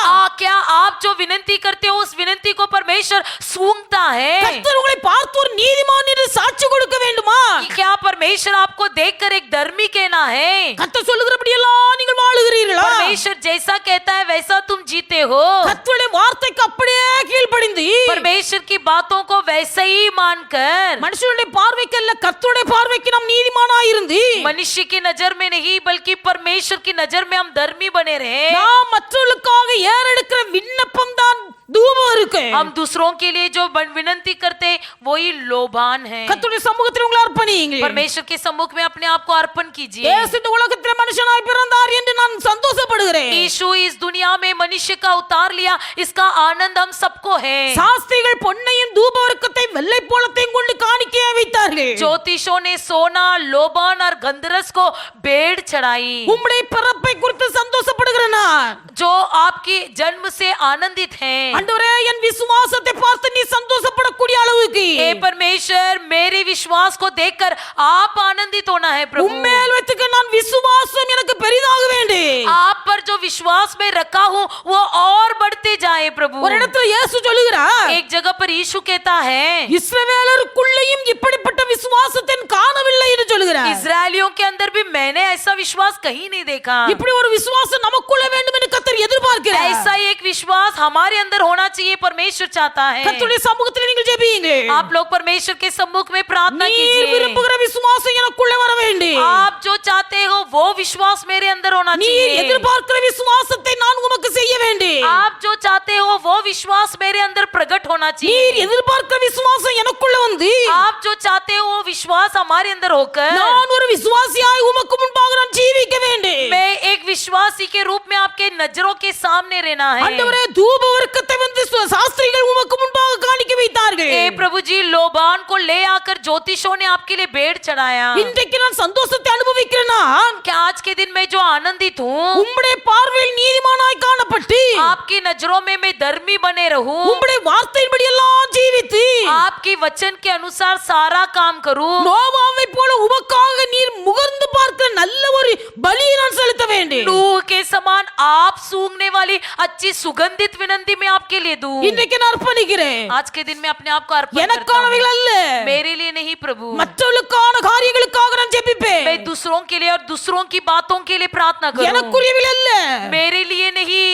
क्या आप जो विनती करते हो उस विनती को परमेश्वर सूंघता है? கர்த்தர் உங்களை பார்த்து ஒரு நீதிமான் என்று சாட்சி கொடுக்க வேண்டுமா? क्या परमेश्वर आपको देखकर एक धर्मी कहना है? கர்த்தர் சொல்லுகிறபடியெல்லாம் நீங்கள் வாழுகிறீர்களா? परमेश्वर जैसा कहता है वैसा तुम जीते हो? கர்த்தருடைய வார்த்தைக்கு அப்படியே கீழ்ப்படிந்து परमेश्वर की बातों को वैसे ही मानकर, மனுஷனுடைய பார்வைக்கு அல்ல கர்த்தருடைய பார்வைக்கு நாம் நீதிமானாய் இருந்து मनुष्य की नजर में नहीं बल्कि परमेश्वर की नजर में हम धर्मी बने रहे। நாம் மற்றவர்களுக்காக ஏறெடுக்கிற விண்ணப்பம் தான் தூபம் இருக்கு. हम दूसरों के लिए जो विनती करते हैं वही लोबान है। கர்த்தருடைய சமூகத்தில் உங்களை அர்ப்பணியுங்கள். परमेश्वर के सम्मुख में अपने आप को अर्पण कीजिए। இயேசு இந்த உலகத்தில் மனுஷனாய் பிறந்தார் என்று நான் சந்தோஷப்படுகிறேன். यीशु इस दुनिया में मनुष्य का उतार लिया, इसका आनंद हम सबको है। சாஸ்திரிகள் பொன்னையும் தூபவர்க்கத்தை வெள்ளை போலத்தையும் கொண்டு காணிக்கையை வைத்தார்கள். ज्योतिषों ने सोना, लोबान और गंधरस को भेंट चढ़ाई। உம்முடைய பிறப்பை குறித்து சந்தோஷப்படுகிற நான் जो आपकी जन्म से आनंदित हैं। ஆண்டவரே என் விசுவாசத்தை பார்த்து நீ சந்தோஷப்படக்கூடிய அளவுக்கு हे परमेश्वर, मेरे विश्वास को देखकर आप आनंदित होना है प्रभु। உம்மேல் வைத்துக்க நான் விசுவாசம் எனக்கு பெரிதாக வேண்டும். आप पर जो विश्वास में रखा हूँ वो और बढ़ते जाए प्रभु। ஒரு இடத்துல இயேசு சொல்லுகிறார், एक जगह पर यीशु कहता है, இஸ்ரவேலருக்குள்ளேயும் இப்படிப்பட்ட விசுவாசத்தை காணவில்லை என்று சொல்லுகிறார். इजरायलियों के अंदर भी मैंने ऐसा विश्वास कहीं नहीं देखा। இப்படி ஒரு விசுவாசம் நமக்குள்ள வேண்டும் என்று கர்த்தர் எதிர்பார்க்கிறார். ऐसा ही एक विश्वास हमारे अंदर होना चाहिए, परमेश्वर चाहता है। கர்த்தருடைய சமூகத்தில் நீங்கள் ஜெபியுங்கள். आप लोग परमेश्वर के सम्मुख में प्रार्थना நீ कीजिए। விரும்புகிற விசுவாசம் எனக்குள்ள வர வேண்டும். आप जो चाहते हो वो विश्वास मेरे अंदर होना நீ चाहिए। எதிர்பார்க்கிற விசுவாசத்தை நான் உமக்கு செய்ய வேண்டும். आप जो चाहते हो वो विश्वास मेरे अंदर प्रकट होना நீ चाहिए। எதிர்பார்க்கிற விசுவாசம் எனக்குள்ள வந்து आप जो चाहते हो वो विश्वास हमारे अंदर होकर நான் ஒரு விசுவாசியாய் உமக்கு முன்பாக நான் ஜீவிக்க வேண்டும். मैं एक विश्वासी के रूप में आपके नजरों के सामने रहना है। ஆண்டவரே தூப வர்க்கத்தை வந்து சாஸ்திரிகள் உமக்கு முன்பாக காணிக்க வைத்தார்கள். हे प्रभु जी, लोबान को ले आकर ज्योतिषों ने आपके लिए भेंट चढ़ाया। இன்றைக்கு நான் சந்தோஷத்தை அனுபவிக்கிறேனா? क्या आज के दिन में जो आनंदित हूँ, உம்முடைய பார்வையில் நீதிமானாய் காணப்பட்டு आपकी नजरों में मैं धर्मी बने रहूं, உம்முடைய வார்த்தையின்படி எல்லாம் ஜீவித்து आपकी वचन के अनुसार सारा काम करूं। நோவாவை போல உமக்காக நீர் முகர்ந்து பார்க்கிற நல்ல ஒரு பலியை நான் செலுத்த வேண்டும். नूह के समान आप सूंघने वाली अच्छी सुगंधित विनती में आपके लिए दूं। இன்றைக்கு நான் அர்ப்பணிக்கிறேன். आज के दिन में अपने आप को अर्पण करता எனக்கானவைகள் அல்ல, हूं, मेरे लिए नहीं प्रभु। மற்றவர்களுக்கான காரியங்களுக்காக நான் ஜெபிப்பேன். मैं दूसरों के लिए और दूसरों की बातों के लिए प्रार्थना करूं, எனக்குரியவைகள் அல்ல, मेरे लिए नहीं,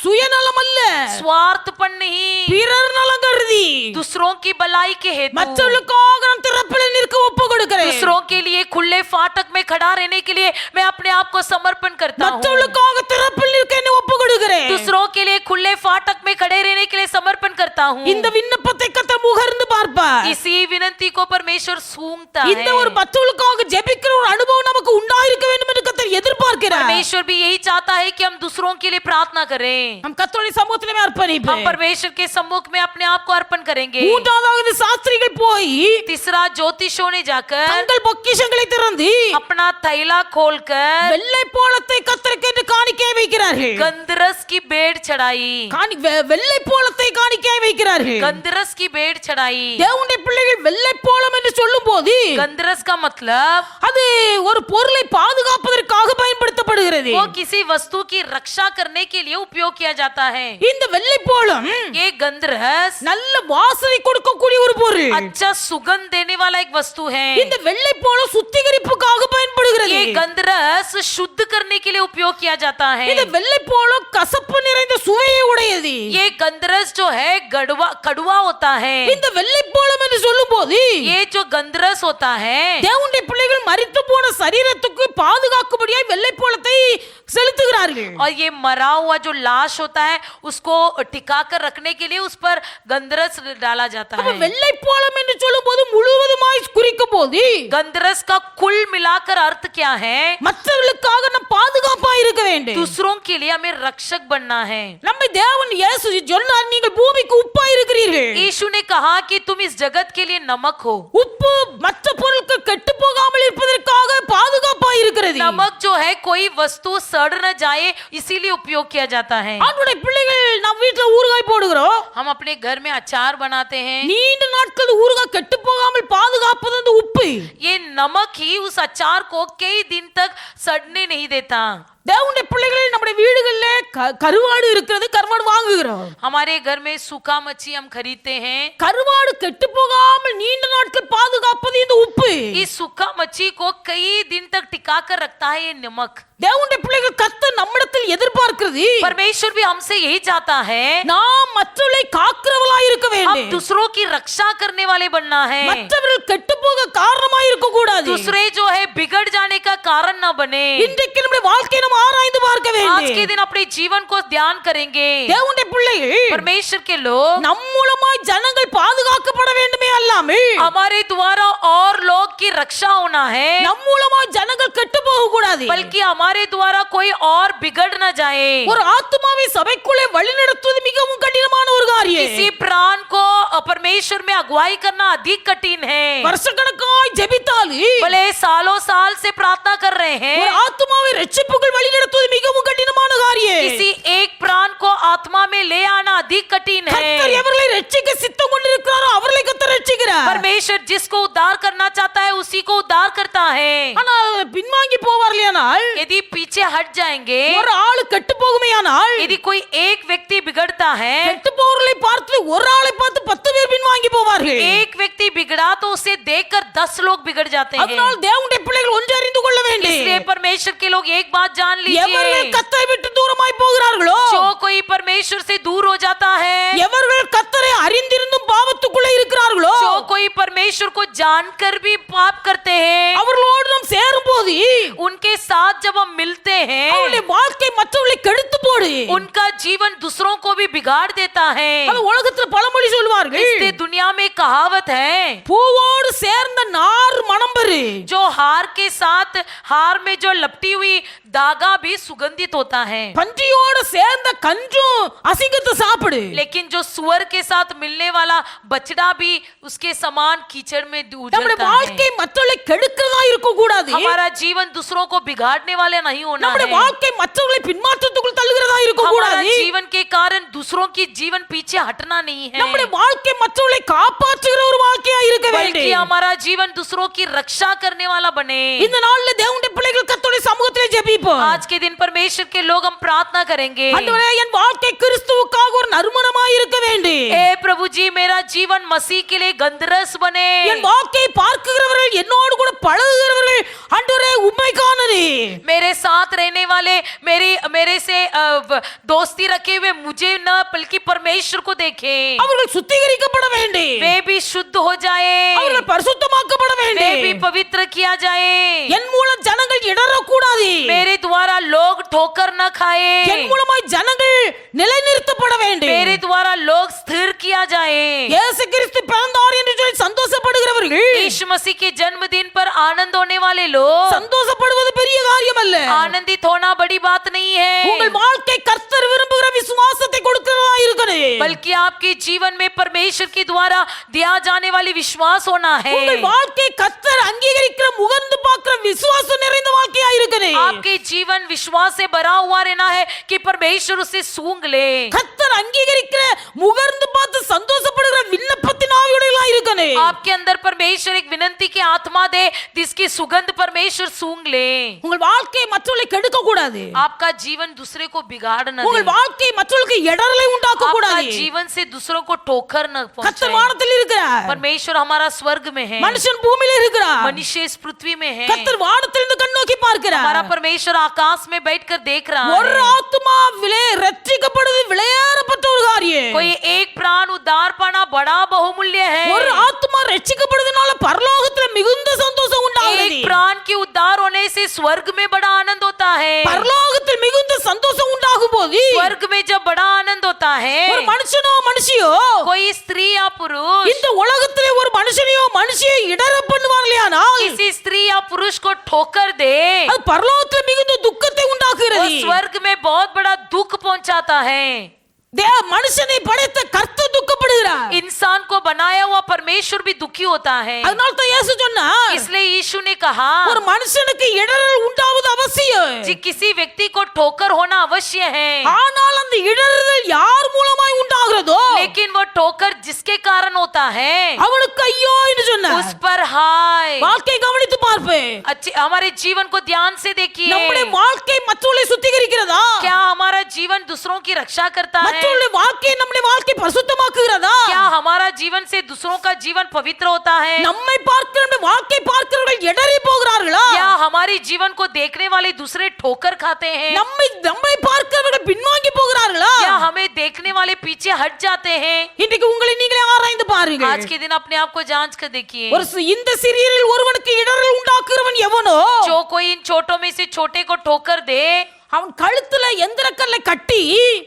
சுயநலம் அல்ல, स्वार्थपन नहीं, பிறர் நலம் கருதி दूसरों की भलाई के हेतु, மற்றவர்களுக்காக நான் திறப்பில் நிற்க ஒப்பு கொடுக்கிறேன். दूसरों के लिए खुले फाटक में खड़ा रहने के लिए मैं अपने आप को समर्पण करता हूँ। மற்றவர்களுக்காக திறப்பில் நிற்க என்னை ஒப்பு கொடுக்கிறேன். दूसरों के लिए खुले फाटक में खड़े रहने के लिए समर्पण करता हूँ। இந்த விண்ணப்பத்தை கர்த்தர் முகர்ந்து பார்ப்பார். इसी विनती को परमेश्वर सूंघता இந்த है। ஒரு மற்றவர்களுக்காக ஜெபிக்கிற ஒரு அனுபவம் நமக்கு உண்டாயிருக்க வேண்டும் என்று கர்த்தர் எதிர்பார்க்கிறார். परमेश्वर भी यही चाहता है कि हम दूसरों के लिए प्रार्थना करें। हम கர்த்தருடைய சமூகத்திலே हम அர்ப்பணிப்போம். परमेश्वर के सम्मुख में अपने आप को अर्पण करेंगे। மூன்றாவது சாஸ்திரிகள் போய் तीसरा, ज्योतिषों ने जाकर தங்கள் பொக்கிஷங்களை திறந்து अपना थैला खोलकर வெள்ளை போலத்தை கர்த்தருக்கு என்று காணிக்கை வைக்கிறார்கள். गंधरस की भेंट चढ़ाई। வெள்ளை போலத்தை காணிக்கை வைக்கிறார்கள். गंधरस की भेंट चढ़ाई। தேவனுடைய பிள்ளைகள் வெள்ளை போலம் என்று சொல்லும்போது गंधरस का मतलब அது ஒரு பொருளை பாதுகாப்பதற்காக பயன்படுத்தப்படுகிறது. वो किसी वस्तु की रक्षा करने के लिए उपयोग किया जाता है। இந்த வெள்ளை போலம் ये गंधरस நல்ல வாசனை கொடுக்கக்கூடிய ஒரு பொருள். अच्छा सुगंध देने वाला एक वस्तु है। இந்த வெள்ளை போலம் சுத்திகரிப்புக்காக பயன்படுகிறது. ये गंधरस शुद्ध करने के लिए उपयोग किया जाता है। இந்த வெள்ளை போலம் கசப்பு நிறைந்த சுவையை உடையது. ये गंधरस जो है कड़वा होता है। இந்த வெள்ளை போலம் என்று சொல்லும்போது ये जो गंधरस होता है, தேவனுடைய பிள்ளைகள் மரித்து போன சரீரத்துக்கு பாதுகாக்கும்படியாய் வெள்ளை போலத்தை செலுத்துகிறார்கள். और ये मरा हुआ जो लाश होता है उसको टिका कर रखने के लिए उस पर गंधरस डाला जाता அப்ப है। வெள்ளை போலம் என்று சொல்லும்போது முழுவதுமாய் குறிக்கும் போது गंधरस का कुल मिलाकर अर्थ क्या है? மற்றவர்களுக்காக நாம் பாதுகாப்பா இருக்க வேண்டும். दूसरों के लिए हमें रक्षक बनना है। நம்மை தேவன் இயேசு சொன்னார், நீங்கள் பூமிக்கு உப்பா இருக்கிறீர்கள். இருக்கிறீர்கள். यीशु ने कहा कि तुम इस जगत के लिए नमक हो. உப்பு மற்ற பொருட்கள் கெட்டு போகாமல் இருப்பதற்காக பாதுகாப்பா இருக்கிறது. नमक जो है कोई वस्तु सड़ न जाए इसीलिए उपयोग किया जाता है. ஆண்டவருடைய பிள்ளைகள் நம் வீட்ல ஊறுகாய் போடுகிறோம். हम अपने घर में अचार बनाते हैं. நீண்ட நாட்கள் ஊறுகாய் கெட்டு போகாமல் பாதுகாப்பது அந்த உப்பு. ये नमक ही उस अचार को कई दिन तक सड़ने नहीं देता. தேவனுடைய பிள்ளைகள் நம்முடைய வீடுகளில் கருவாடு இருக்கிறது, கருவாடு வாங்குகிறோம். हमारे घर में सूखा मच्छी हम खरीदते हैं. கருவாடு கெட்டு போகாமல் நீண்ட நாட்கள் பாதுகாப்பது இந்த உப்பு. इस सूखा मच्छी को कई दिन तक टिका कर रखता है ये नमक. தேவனுடைய பிள்ளைகள் கர்த்தர் நம்மிடத்தில் எதிர்பார்க்கிறது, परमेश्वर भी हमसे यही चाहता है நாம் மற்றவர்களை காக்கிறவர்களாய் இருக்க हम வேண்டும். दूसरों की रक्षा करने वाले बनना है. மற்றவர்கள் கெட்டு போக காரணமாய் இருக்க கூடாது. दूसरे जो है बिगड़ जाने का कारण न बने. இன்றைக்கு நம்முடைய வாழ்க்கையை நாம் ஆராய்ந்து பார்க்க आज के வேண்டும். दिन अपने जीवन को ध्यान करेंगे. தேவனுடைய பிள்ளைகள் परमेश्वर के लोग நம் மூலமாய் ஜனங்கள் பாதுகாக்கப்பட வேண்டுமே அல்லாமல் हमारे द्वारा और लोग की रक्षा होना है, நம் மூலமாய் ஜனங்கள் கெட்டு போக கூடாது. बल्कि हमारे द्वारा कोई और बिगड़ न जाए. ஒரு ஆத்துமாவை சபைக்குள்ளே வழிநடத்துவது மிகவும் கடினமான ஒரு காரியம். किसी प्राण को परमेश्वर में अगुवाई करना अधिक कठिन है. வருஷக்கணக்காய் ஜெபித்தாலும் भले सालों साल से प्रार्थना कर रहे ஒரு हैं, ஆத்துமாவை ரட்சிப்புக்குள் வழிநடத்துவது மிகவும் கடினமான காரியம். किसी एक प्राण को आत्मा में ले आना अधिक कठिन கர்த்தர் है. எவர்களை ரட்சிக்க சித்தம் கொண்டிருக்கிறாரோ அவர்களை கர்த்தர் ரட்சிக்கிறார். परमेश्वर जिसको उद्धार करना चाहता है उसी को उद्धार करता है. ஆனால் பின்வாங்கி போவார்களேயானால், यदि पीछे हट जाएंगे, ஒரு ஆளு கெட்டு போகுமேயானால், यदि कोई एक व्यक्ति बिगड़ता है, கெட்டு போவர்களை பார்த்து ஒரு ஆளை பார்த்து 10 பேர் பின்வாங்கி போவார்கள். एक व्यक्ति बिगड़ा तो उसे देखकर 10 लोग बिगड़ जाते हैं. அதனால் தேவனுடைய பிள்ளைகள் ஒன்று அறிந்து கொள்ள வேண்டும். इसलिए परमेश्वर के लोग एक बात जान எவர்கள் लीजिए, கர்த்தரை விட்டு தூரமாய் போகிறார்களோ, जो कोई परमेश्वर से दूर हो जाता है, எவர்கள் கர்த்தரை அறிந்திருந்தும் பாவத்துக்குள்ளே இருக்கிறார்களோ, जो कोई परमेश्वर को जानकर भी पाप करते हैं, அவர்களோடு நாம் சேரும்போது उनके साथ जब हम मिलते हैं, அவருடைய வாழ்க்கை மற்றவர்களை கெடுத்து போடு. उनका जीवन दूसरों को भी बिगाड़ देता है. அது உலகத்துல பழமொழி சொல்வார்கள், इसलिए दुनिया में कहावत है, பூவோடு சேர்ந்த நார் மணம் பெறு. जो हार के साथ हार में जो लपटी हुई धागा भी सुगंधित होता है, பன்றியோடு சேர்ந்த கன்றும் அசிங்கத்தை சாப்பிடு. लेकिन जो सुअर के साथ मिलने वाला बछड़ा भी उसके समान कीचड़ में நம்முடைய उजड़ता வாழ்க்கை है. மற்றவர்களை கெடுக்கிறதா இருக்க கூடாது. हमारा जीवन दूसरों को बिगाड़ने वाले नहीं होना நம்முடைய है. வாழ்க்கை மற்றவர்களை பின்மாற்றத்துக்குள் தள்ளுகிறதா இருக்க हमारा கூடாது. जीवन के कारण दूसरों की जीवन पीछे हटना नहीं நம்முடைய है, வாழ்க்கை மற்றவர்களை காப்பாற்றுகிற ஒரு வாழ்க்கையா இருக்க बल्कि வேண்டும். हमारा जीवन दूसरों की रक्षा करने वाला बने. இந்த நாள்ல தேவனுடைய பிள்ளைகள் கர்த்தருடைய சமூகத்திலே ஜெபிப்போம். आज के दिन परमेश्वर के लोग हम प्रार्थना करेंगे, ஆண்டவரே, என் வாழ்க்கை கிறிஸ்துவுக்காக ஒரு நறுமணமாய் இருக்க வேண்டும். ए प्रभु जी मेरा जीवन मसीह के लिए गंधरस बने. என் வாழ்க்கையை பார்க்கிறவர்கள், என்னோடு கூட பழகுகிறவர்கள் ஆண்டவரே உம்மை காணதே. मेरे साथ रहने वाले मेरे से दोस्ती रखे हुए मुझे न बल्कि परमेश्वर को देखें. அவர்கள் சுத்திகரிக்கப்பட வேண்டும். वे भी शुद्ध हो जाए, அவர்கள் பரிசுத்தமாக்கப்பட वे भी வேண்டும். पवित्र किया जाए. என் மூலம் ஜனங்கள் இடறக்கூடாது. मेरे द्वारा लोग ठोकर न खाए, என் மூலமாய் ஜனங்கள் நிலைநிறுத்தப்பட வேண்டும். मेरे द्वारा लोग स्थिर किया जाए. இயேசு கிறிஸ்து பிறந்தார் என்று சொல்லி சந்தோஷப்படுகிறவர்கள், यीशु मसीह के जन्मदिन पर आनंद होने वाले लोग, சந்தோஷப்படுவது பெரிய காரியம் அல்ல. आनंदित होना बड़ी बात नहीं உங்கள் है, வாழ்க்கை கர்த்தர் விரும்புகிற விசுவாசத்தை கொடுக்கிறதா இருக்கணும். बल्कि आपके जीवन में परमेश्वर के द्वारा दिया जाने वाली विश्वास होना है. உங்கள் வாழ்க்கை கர்த்தர் அங்கீகரிக்கிற முகர்ந்து பார்க்கிற விசுவாசம் நிறைந்த வாழ்க்கையா இருக்கணும். आपके जीवन विश्वास से भरा हुआ रहना है कि परमेश्वर उसे सूंघ ले. கர்த்தர் அங்கீகரிக்கிற முகர்ந்து பார்த்து சந்தோஷப்படுகிற விண்ணப்பத்தின் ஆவியுடையவர்களா இருக்கணும். आपके अंदर परमेश्वर एक विनंती की आत्मा दे जिसकी सुगंध परमेश्वर सूंघ ले. உங்கள் வாழ்க்கையை மற்றவர்களை கெடுக்க கூடாது. आपका जीवन दूसरे को बिगाड़ न உங்கள் दे. வாழ்க்கை மற்றவர்களுக்கு இடரலை உண்டாக்க आपका கூடாது. जीवन से दूसरों को ठोकर न கர்த்தர் पहुंचाए. வானத்தில் இருக்கிறார், परमेश्वर हमारा स्वर्ग में है, மனுஷன் பூமியில இருக்கிறார். मनुष्य इस पृथ्वी में है. கர்த்தர் வானத்திலிருந்து கண்ணோக்கி பார்க்கிறார். हमारा परमेश्वर आकाश में बैठकर देख रहा ஒரு है. ஆத்துமா ரட்சிக்கப்படுவது விலையேறப்பட்ட ஒரு காரியம். कोई एक प्राण उद्धार पाना बड़ा बहुमूल्य ஒரு है. ஆத்துமா ரட்சிக்கப்படுவதனால பரலோகத்துல மிகுந்த சந்தோஷம் உண்டாகுது. एक प्राण के उद्धार होने से स्वर्ग में बड़ा आनंद होता है. பரலோகத்தில் மிகுந்த சந்தோஷம் உண்டாகும் போது स्वर्ग में जब बड़ा आनंद होता ஒரு है, மனுஷனோ மனுஷியோ कोई स्त्री या पुरुष இந்த உலகத்திலே ஒரு மனுஷனையோ மனுஷியோ இடற பண்ணுவாங்களேயானால் किसी स्त्री या पुरुष को ठोकर दे, அது பரலோகத்தில் மிகுந்த துக்கத்தை वो உண்டாக்குகிறது. स्वर्ग में बहुत बड़ा दुख पहुंचाता है. மனுஷனை படைத்த கர்த்தர் துக்கப்படுகிறார். परमेश्वर भी दुखी होता है। அதனால தான் இயேசு சொன்னார், इसलिए यीशु ने कहा ஒரு மனுஷனுக்கு இடறல் உண்டாவது அவசியம், जी किसी व्यक्ति को ठोकर होना अवश्य है, ஆனால் அந்த இடறுதல் யார் மூலமாய் உண்டாகிறதோ लेकिन वो ठोकर जिसके कारण होता है அவனுக்கு ஐயோ என்று சொன்னார். उस पर हाय। வாழ்க்கை கவனித்து பார்ப்பேன், अच्छे हमारे जीवन को ध्यान से देखिए, நம்முடைய வாழ்க்கை மற்றவர்களை சுத்திகரிக்கிறதா, क्या हमारा जीवन दूसरों की रक्षा करता है, மற்றவர்களுடைய வாழ்க்கை நம்முடைய வாழ்க்கை பரிசுத்தமாக்குகிறதா, क्या हमारा जीवन से दूसरों का जीवन पवित्र होता है, நம்மை பார்க்கிற நம்முடைய வாழ்க்கை பார்க்கிறவர்கள் இடறி போகிறார்களா, या हमारे जीवन को देखने वाले दूसरे ठोकर खाते हैं, நம்மை பார்க்கிறவர்கள் பின்வாங்கி போகிறார்களா, या हमें देखने वाले पीछे हट जाते हैं। இன்றைக்கு உங்களை நீங்களே ஆராய்ந்து பாருங்க. आज के दिन अपने आप को जांच कर देखिए, இந்த சிறியரில் ஒருவனுக்கு இடறல் உண்டாக்குறவன் எவனோ, जो कोई इन छोटों में से छोटे को ठोकर दे, அவன் கழுத்துல எந்திரக்கல்லை கட்டி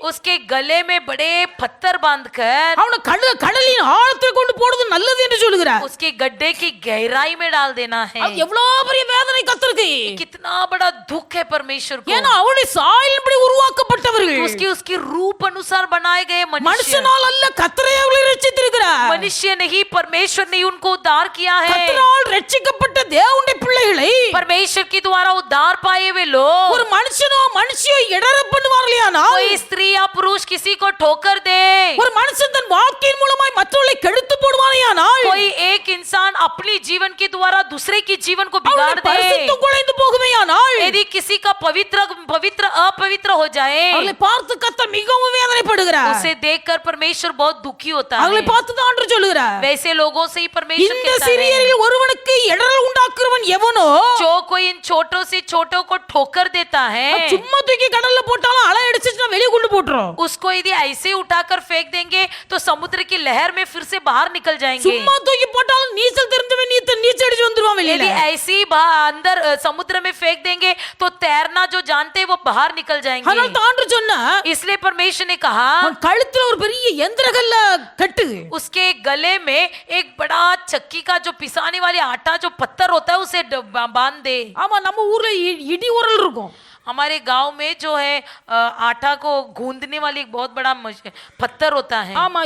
उसके गले में बड़े पत्थर बांधकर அவனை கடலின் ஆழத்தில் கொண்டு போடுறது நல்லது என்று சொல்லுகிறார். उसके गड्ढे की गहराई में डाल देना है। அது எவ்வளவு பெரிய வேதனை கர்த்தருக்கு, कितना बड़ा दुख है परमेश्वर को, ஏன்னா அவருடைய சாயலின்படி உருவாக்கப்பட்டவர்கள், उसकी रूप अनुसार बनाए गए मनुष्य, மனுஷனால் அல்ல கர்த்தரே அவர்களை ரட்சித்திருக்கிறார். मनुष्य नहीं परमेश्वर ने उनको उद्धार किया है। கர்த்தரால் ரட்சிக்கப்பட்ட தேவனுடைய பிள்ளைகளை परमेश्वर के द्वारा उद्धार पाए हुए लोग, ஒரு மனுஷனோ மனுஷியோ இடற பண்ணுவார்களேயானால், कोई स्त्री या पुरुष किसी को ठोकर दे, ஒரு மனுஷன் தன் வாழ்க்கையின் மூலமாய் மற்றவர்களை கெடுத்து போடுவானேயானால், कोई एक इंसान अपनी जीवन के द्वारा दूसरे की जीवन को बिगाड़ அவருடைய दे, பரிசுத்தம் குலைந்து போகுமேயானால், यदि किसी का पवित्र अपवित्र हो जाए, அவர்களை பார்த்து கர்த்தர் மிகவும் வேதனைப்படுகிறார். उसे देखकर परमेश्वर बहुत दुखी होता அவர்களை है। பார்த்து தான் ஆண்டவர் சொல்லுகிறார், वैसे लोगों से ही परमेश्वर இந்த कहता है, சிறியரில் ஒருவனுக்கு இடறல் உண்டாக்குறவன் எவனோ, जो कोई इन छोटों से छोटों को ठोकर देता है, சும்மா தூக்கி கடல்ல போட்டாலும் அலை அடிச்சுச்சுன்னா வெளியே கொண்டு போட்டுரும். उसको यदि ऐसे ही उठाकर फेंक देंगे तो समुद्र की लहर में फिर से बाहर निकल जाएंगे। சும்மா தூக்கி போட்டாலும் நீச்சல் தெரிஞ்சவன் நீச்சல் அடிச்சு வந்துருவான் வெளியில. यदि ऐसे ही अंदर समुद्र में फेंक देंगे तो तैरना जो जानते हैं वो बाहर निकल जाएंगे। அதனால தான் ஆண்டவர் சொன்னார், इसलिए परमेश्वर ने कहा அவன் கழுத்துல ஒரு பெரிய எந்திரகல்ல கட்டு, उसके गले में एक बड़ा चक्की का जो पिसाने वाली आटा जो पत्थर होता है उसे बांध दे। ஆமா நம்ம ஊர்ல இடி உரல் இருக்கும், हमारे गांव में जो है आटा को गूंदने वाली एक बहुत बड़ा पत्थर होता है, ஆமா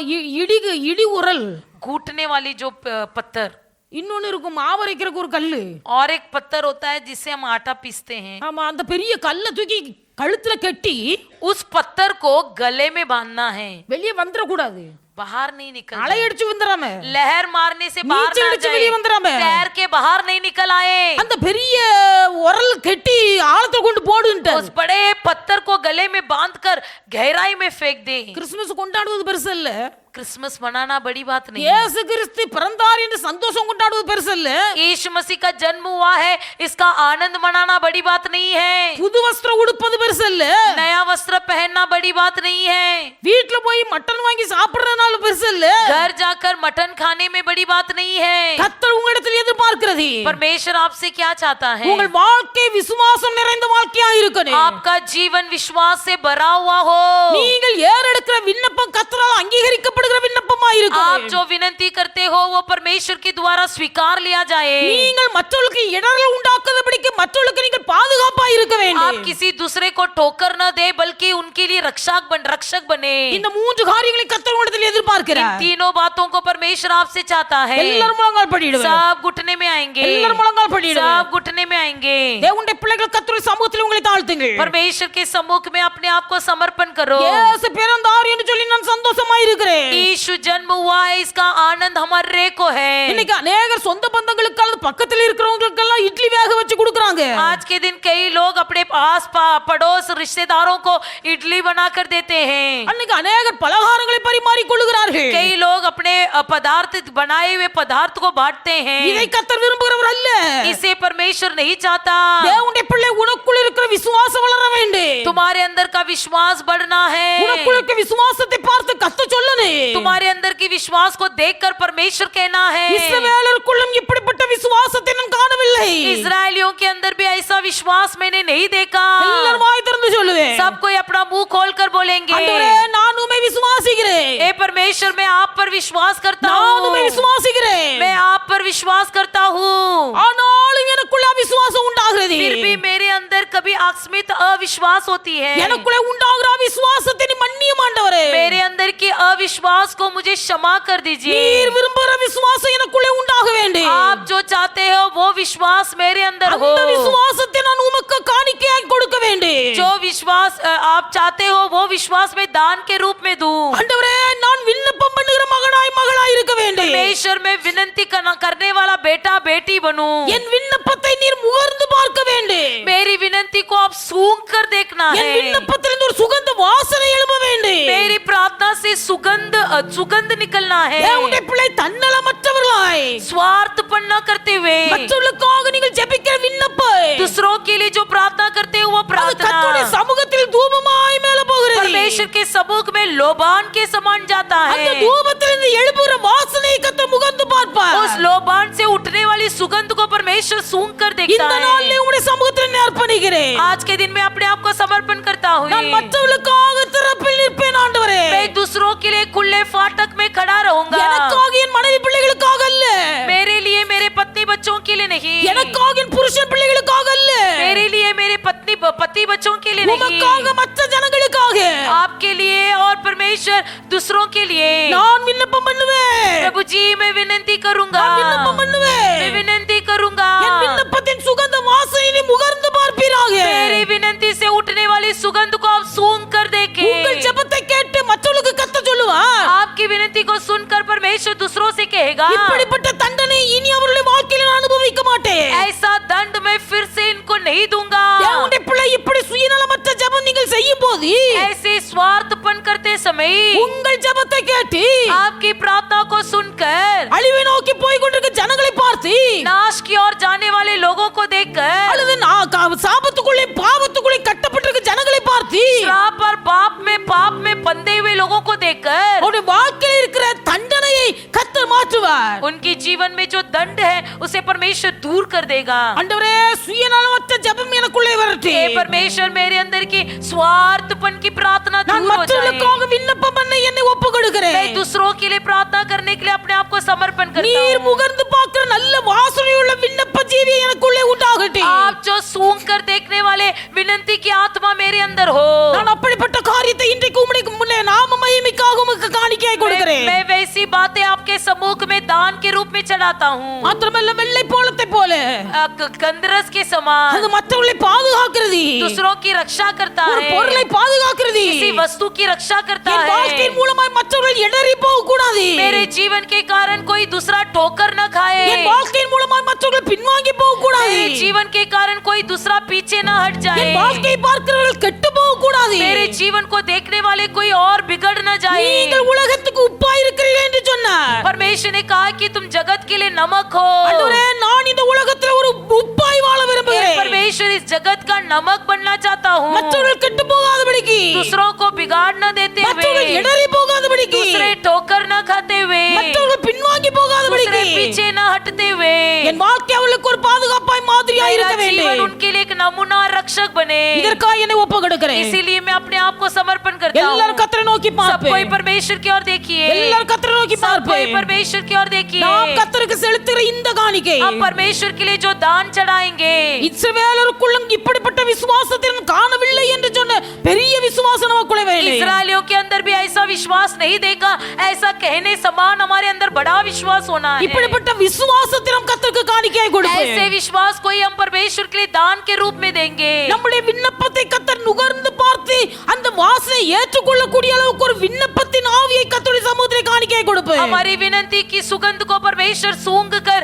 இடி உரல், घूटने वाली जो पत्थर, இன்னொன்னு இருக்கும் மாவரைக்கிறதுக்கு ஒரு கல்லு, और एक पत्थर होता है जिससे हम आटा पीसते हैं। ஆமா அந்த பெரிய கல்லை தூக்கி கழுத்துல கட்டி उस पत्थर को गले में बांधना है, வெளியே வந்துட கூடாது, बाहर नहीं निकल அலை जाए। அடிச்சு வந்துடாம, लहर मारने से बाहर नीचे ना अड़िச்சு जाए, வெளியே வந்துடாம, तैर के बाहर नहीं निकल आए, அந்த பெரிய உரல் கட்டி ஆழத்துல கொண்டு போடுன்ட்டு. उस बड़े पत्थर को गले में बांधकर गहराई में फेंक दे। கிறிஸ்துமஸ் கொண்டாடுவது பெருசு இல்ல, क्रिसमस मनाना बड़ी बात नहीं है। இயேசு கிறிஸ்து பிறந்தார் என்று சந்தோஷம் கொண்டாடுவது பெருசு இல்ல, यीशु मसीह का जन्म हुआ है इसका आनंद मनाना बड़ी बात नहीं है। புது வஸ்திரம் உடுப்பது பெருசு இல்ல, नया वस्त्र पहनना बड़ी बात नहीं है। வீட்ல போய் மட்டன் வாங்கி சாப்பிடுறதுனால பெருசு இல்ல, घर जाकर मटन खाने में बड़ी बात नहीं है। கர்த்தர் உங்களிடத்தில் எதிர்பார்க்கிறது परमेश्वर आपसे क्या चाहता है? உங்கள் வாழ்க்கை விசுவாசம் நிறைந்த வாழ்க்கையா இருக்கணும். आपका जीवन विश्वास से भरा हुआ हो। நீங்கள் ஏறெடுக்கிற விண்ணப்பம் கர்த்தரால் அங்கீகரிக்கப்படுகிற விண்ணப்பமா आप இருக்கணும். जो विनती करते हो वो परमेश्वर के द्वारा स्वीकार लिया जाए। நீங்கள் மற்றவர்களுக்கு இடரல் உண்டாக்குதபடிக்கு மற்றவர்களுக்கு நீங்கள் பாதுகாப்பா இருக்க आप வேண்டும். किसी दूसरे को ठोकर न दे बल्कि उनके लिए रक्षक बने। இந்த மூன்று காரியங்களை கர்த்தர் உங்களிடத்தில் इन எதிர்பார்க்கிறார். तीनों बातों को परमेश्वर आपसे चाहता है। எல்லாரும் முழங்கால் படிடுவேன், सब घुटने में आएंगे, எல்லாரும் முழங்கால் படிடுவேன். सब घुटने में आएंगे। தேவனுடைய பிள்ளைகள் கர்த்தருடைய சமூகத்தில் உங்களை தாழ்த்துங்கள். परमेश्वर के सम्मुख में अपने आप को समर्पण करो। இயேசு பிறந்தார் என்று சொல்லி நான் சந்தோஷமா இருக்கிறேன். यीशु जन्म हुआ है इसका आनंद हमारे को है। இன்னைக்கு अनेகர் சொந்த பந்தங்களுக்கு அல்லது பக்கத்தில் இருக்கிறவங்களுக்கு எல்லாம் இட்லி வேக வச்சு கொடுக்கறாங்க. आज के दिन कई लोग अपने आस पड़ोस रिश्तेदारों को इडली बनाकर देते हैं। அன்னைக்கு अनेகர் பலகாரங்களை பரிமாறிக் கொள்கிறார்கள். कई लोग अपने पदार्थ बनाए हुए पदार्थ को बांटते हैं। இதை கர்த்தர் விரும்புகிறவர் அல்ல. इसे परमेश्वर नहीं चाहता। தேவனுடைய பிள்ளை உனக்குள் இருக்கிற விசுவாசம் வளர வேண்டும். तुम्हारे अंदर का विश्वास बढ़ना है। உனக்குள் இருக்கிற விசுவாசத்தை பார்த்து கர்த்தர் சொல்லணும். तुम्हारे अंदर की विश्वास को देखकर परमेश्वर कहना है। இஸ்ரவேலருக்குள்ளும் இப்படிப்பட்ட விசுவாசத்தை நான் காணவில்லை. इस्राएलियों के अंदर भी ऐसा विश्वास मैंने नहीं देखा। எல்லாரும் வாய் திறந்து சொல்லுவேன். सब कोई अपना मुंह खोलकर बोलेंगे, ஆண்டவரே நான் உம்மை விசுவாசிக்கிறேன். हे परमेश्वर परमेश्वर मैं आप पर विश्वास करता நான் உம்மை हूँ, விசுவாசிக்கிறேன், मैं आप पर विश्वास करता हूँ, ஆனாலும் எனக்குள்ள அவிசுவாசம் உண்டாகிறது. फिर भी मेरे अंदर कभी आकस्मिक अविश्वास होती है। எனக்குள்ள உண்டாகிற அவிசுவாசத்தை நீ மன்னியும் ஆண்டவரே. मेरे अंदर की अविश्वास को मुझे क्षमा कर दीजिए। நீர் விரும்புகிற விசுவாசம் எனக்குள்ளே உண்டாக வேண்டும். आप जो चाहते हो वो विश्वास मेरे अंदर हो। அந்த விசுவாசத்தை நான் உமக்கு காணிக்கையாய் கொடுக்க வேண்டும். जो विश्वास आप चाहते हो वो विश्वास मैं दान के रूप में दूं। ஆண்டவரே, நான் விண்ணப்பம் பண்ணுகிற மகனாய் மகளாய் இருக்க வேண்டும். परमेश्वर में विनती करने वाला बेटा बेटी बनूं। என் விண்ணப்பத்தை நீர் முகர்ந்து பார்க்க வேண்டும். मेरी विनती को आप सूंघ कर देखना என் है। விண்ணப்பத்திலிருந்து ஒரு சுகந்த வாசனை எழும்ப வேண்டும். मेरी प्रार्थना से सुगंध निकलना है। தேவனுடைய பிள்ளை தன்னலமற்றவர்களாய் स्वार्थपन न करते हुए மற்றவர்களுக்காக நீங்கள் ஜெபிக்கிற விண்ணப்பம் दूसरों के लिए जो प्रार्थना करते हो वो அது கர்த்தருடைய प्रार्थना சமூகத்தில் தூபமாய் மேல போகிறது. परमेश्वर के सम्मुख में लोबान के समान जाता அந்த है। தூபத்திலிருந்து எழும்புகிற வாசனையை கர்த்தர் முகர்ந்து பார்ப்பார். उस लोबान से उठने वाली सुगंध को परमेश्वर सूंघ कर देखता இந்த நாளிலே है। உம்முடைய சமூகத்தில் நான் அர்ப்பணிக்கிறேன். आज के दिन में अपने आप को समर्पण करता हूँ। நான் மற்றவர்களுக்காக திறப்பில் நிற்பேன் ஆண்டவரே. मैं दूसरों के लिए खुले फाटक में खड़ा रहूंगा। எனக்காக என் மனைவி பிள்ளைகளுக்காக அல்ல, मेरे लिए मेरे पत्नी बच्चों के लिए नहीं, எனக்காக என் புருஷன் பிள்ளைகளுக்காக அல்ல, मेरे लिए मेरे पति बच्चों के लिए नहीं, உமக்காக மற்ற ஜனங்களுக்காக आपके लिए और परमेश्वर दूसरों के लिए। நான் விண்ணப்பம் பண்ணுவேன். प्रभु जी मैं विनती करूंगा, நான் விண்ணப்பம் பண்ணுவேன். मैं विनती करूंगा। என் விண்ணப்பத்தின் சுகந்த வாசனையை முகர்ந்து பார்ப்பீராக. मेरी विनती से उठने वाली सुगंध को आप सूंघ कर देखें। உங்கள் ஜெபத்தை கேட்டு மற்றவர்களுக்கு கர்த்தர் சொல்லுவார், आपकी विनती को सुनकर परमेश्वर दूसरों से कहेगा, இப்படிப்பட்ட தண்டனை இனி அவருடைய வாழ்க்கையில் நான் அனுபவிக்க மாட்டேன். ऐसा दंड मैं फिर से इनको नहीं दूंगा। தேவனுடைய பிள்ளை இப்படி சுயநலமற்ற ஜெபம் நீங்கள் செய்யும் போது ऐसे स्वार्थपन करते समय உங்கள் ஜெபத்தை கேட்டு आपकी प्रार्थना को सुनकर அழிவை நோக்கி போய் கொண்டிருக்கிற ஜனங்களை பார்த்து नाश की ओर जाने वाले लोगों को देखकर அல்லது சாபத்துக்குள்ளே பாவத்துக்குள்ளே கட்டப்பட்டிருக்கிற ஜனங்களை பார்த்து श्राप और पाप में बंधे हुए लोगों को देखकर அவருடைய வாழ்க்கையில் இருக்கிற தண்டனையை கர்த்தர் மாற்றுவார். उनके जीवन में जो दंड है उसे परमेश्वर दूर कर देगा। ஆண்டவரே, சுயநலமற்ற ஜெபம் எனக்குள்ளே வரட்டும். हे परमेश्वर मेरे अंदर की स्वार्थपन की प्रार्थना நான் दूर हो जाए। மற்றவர்களுக்காக விண்ணப்பம் பண்ண என்னை ஒப்பு கொடுக்கிறேன். मैं दूसरों के लिए प्रार्थना करने के लिए अपने आप को समर्पण करता நீர் हूँ। முகர்ந்து பார்க்கிற நல்ல வாசனையுள்ள விண்ணப்ப ஜீவி எனக்குள்ளே உண்டாகட்டும். आप जो सूंघ कर देखने वाले विनती की आत्मा मेरे अंदर हो। நான் அப்படிப்பட்ட காரியத்தை இன்றைக்கு உம்முடைய முன்னே நாம மகிமைக்காக உமக்கு காணிக்கையாய் கொடுக்கிறேன். मैं वैसी बातें आपके सम्मुख में दान के रूप में चढ़ाता हूँ। மாத்திரமல்ல, வெள்ளை போலத்தை போல गंधरस के समान அது மற்றவர்களை பாதுகாக்கிறது, दूसरों की रक्षा करता ஒரு है, பொருளை பாதுகாக்கிறது. किसी वस्तु की रक्षा करता என் है। வாழ்க்கையின் மூலமாய் மற்றவர்கள் இடறி போக கூடாது. मेरे जीवन के कारण कोई दूसरा ठोकर न खाए। என் வாழ்க்கையின் மூலமாய் மற்றவர்கள் பின்வாங்கி போக கூடாது. मेरे जीवन के कारण कोई दूसरा पीछे न हट என் जाए। வாழ்க்கையை பார்க்கிறவர்கள் கெட்டு போக கூடாது. मेरे जीवन को देखने वाले कोई और बिगड़ न जाए। நீங்கள் உலகத்துக்கு உப்பாய் இருக்கிறீர்கள் என்று சொன்னார். परमेश्वर ने कहा कि तुम जगत के लिए नमक हो। ஆண்டவரே, நான் இந்த உலகத்துல ஒரு உப்பாய் வாழ हे விரும்புகிறேன். परमेश्वर इस जगत का नमक बनना चाहता हूँ। மற்றவர்கள் கெட்டு போகாதபடிக்கு, दूसरों को बिगाड़ न देते மற்றவர்கள் हुए, இடறி போகாதபடிக்கு, दूसरे ठोकर न खाते हुए, மற்றவர்கள் பின்வாங்கி दूसरे போகாதபடிக்கு पीछे न हटते हुए, என் வாழ்க்கை அவளுக்கு ஒரு பாதுகாப்பாய் மாதிரியாய் मेरा இருக்க जीवन வேண்டும். उनके लिए एक नमूना रक्षक बने। இதற்காக என்னை ஒப்பு கொடுக்கிறேன். इसीलिए मैं अपने आप को समर्पण करता हूँ। எல்லாரும் கர்த்தரை நோக்கி सब कोई பார்ப்பேன். परमेश्वर की ओर देखिए, எல்லாரும் கர்த்தரை நோக்கி सब कोई பார்ப்பேன். परमेश्वर की ओर देखिए। நாம் கர்த்தருக்கு செலுத்துகிற இந்த காணிக்கை हम परमेश्वर के लिए जो दान चढ़ाएंगे, இஸ்ரவேலருக்குள்ளும் இப்படிப்பட்ட விசுவாசத்தை நான் காணவில்லை என்று சொன்ன பெரிய விசுவாசம் நமக்குள்ளே வேண்டும். इस्राएलियों के अंदर भी ऐसा विश्वास नहीं देखा, ऐसा कहने समान हमारे अंदर बड़ा विश्वास होना है। இப்படிப்பட்ட விசுவாசத்தை நாம் கர்த்தருக்கு காணிக்கையாய் கொடுப்போம். ऐसे विश्वास कोई हम परमेश्वर के लिए दान के रूप में देंगे। நம்முடைய விண்ணப்பத்தை கர்த்தர் நுகர்ந்து பார்த்து அந்த வாசனை ஏற்றுக்கொள்ளக்கூடிய அளவுக்கு ஒரு விண்ணப்பத்தின் ஆவியை கர்த்தருடைய சமூகத்திலே காணிக்கையாய் கொடுப்போம். हमारी विनती की सुगंध को परमेश्वर सूंघ कर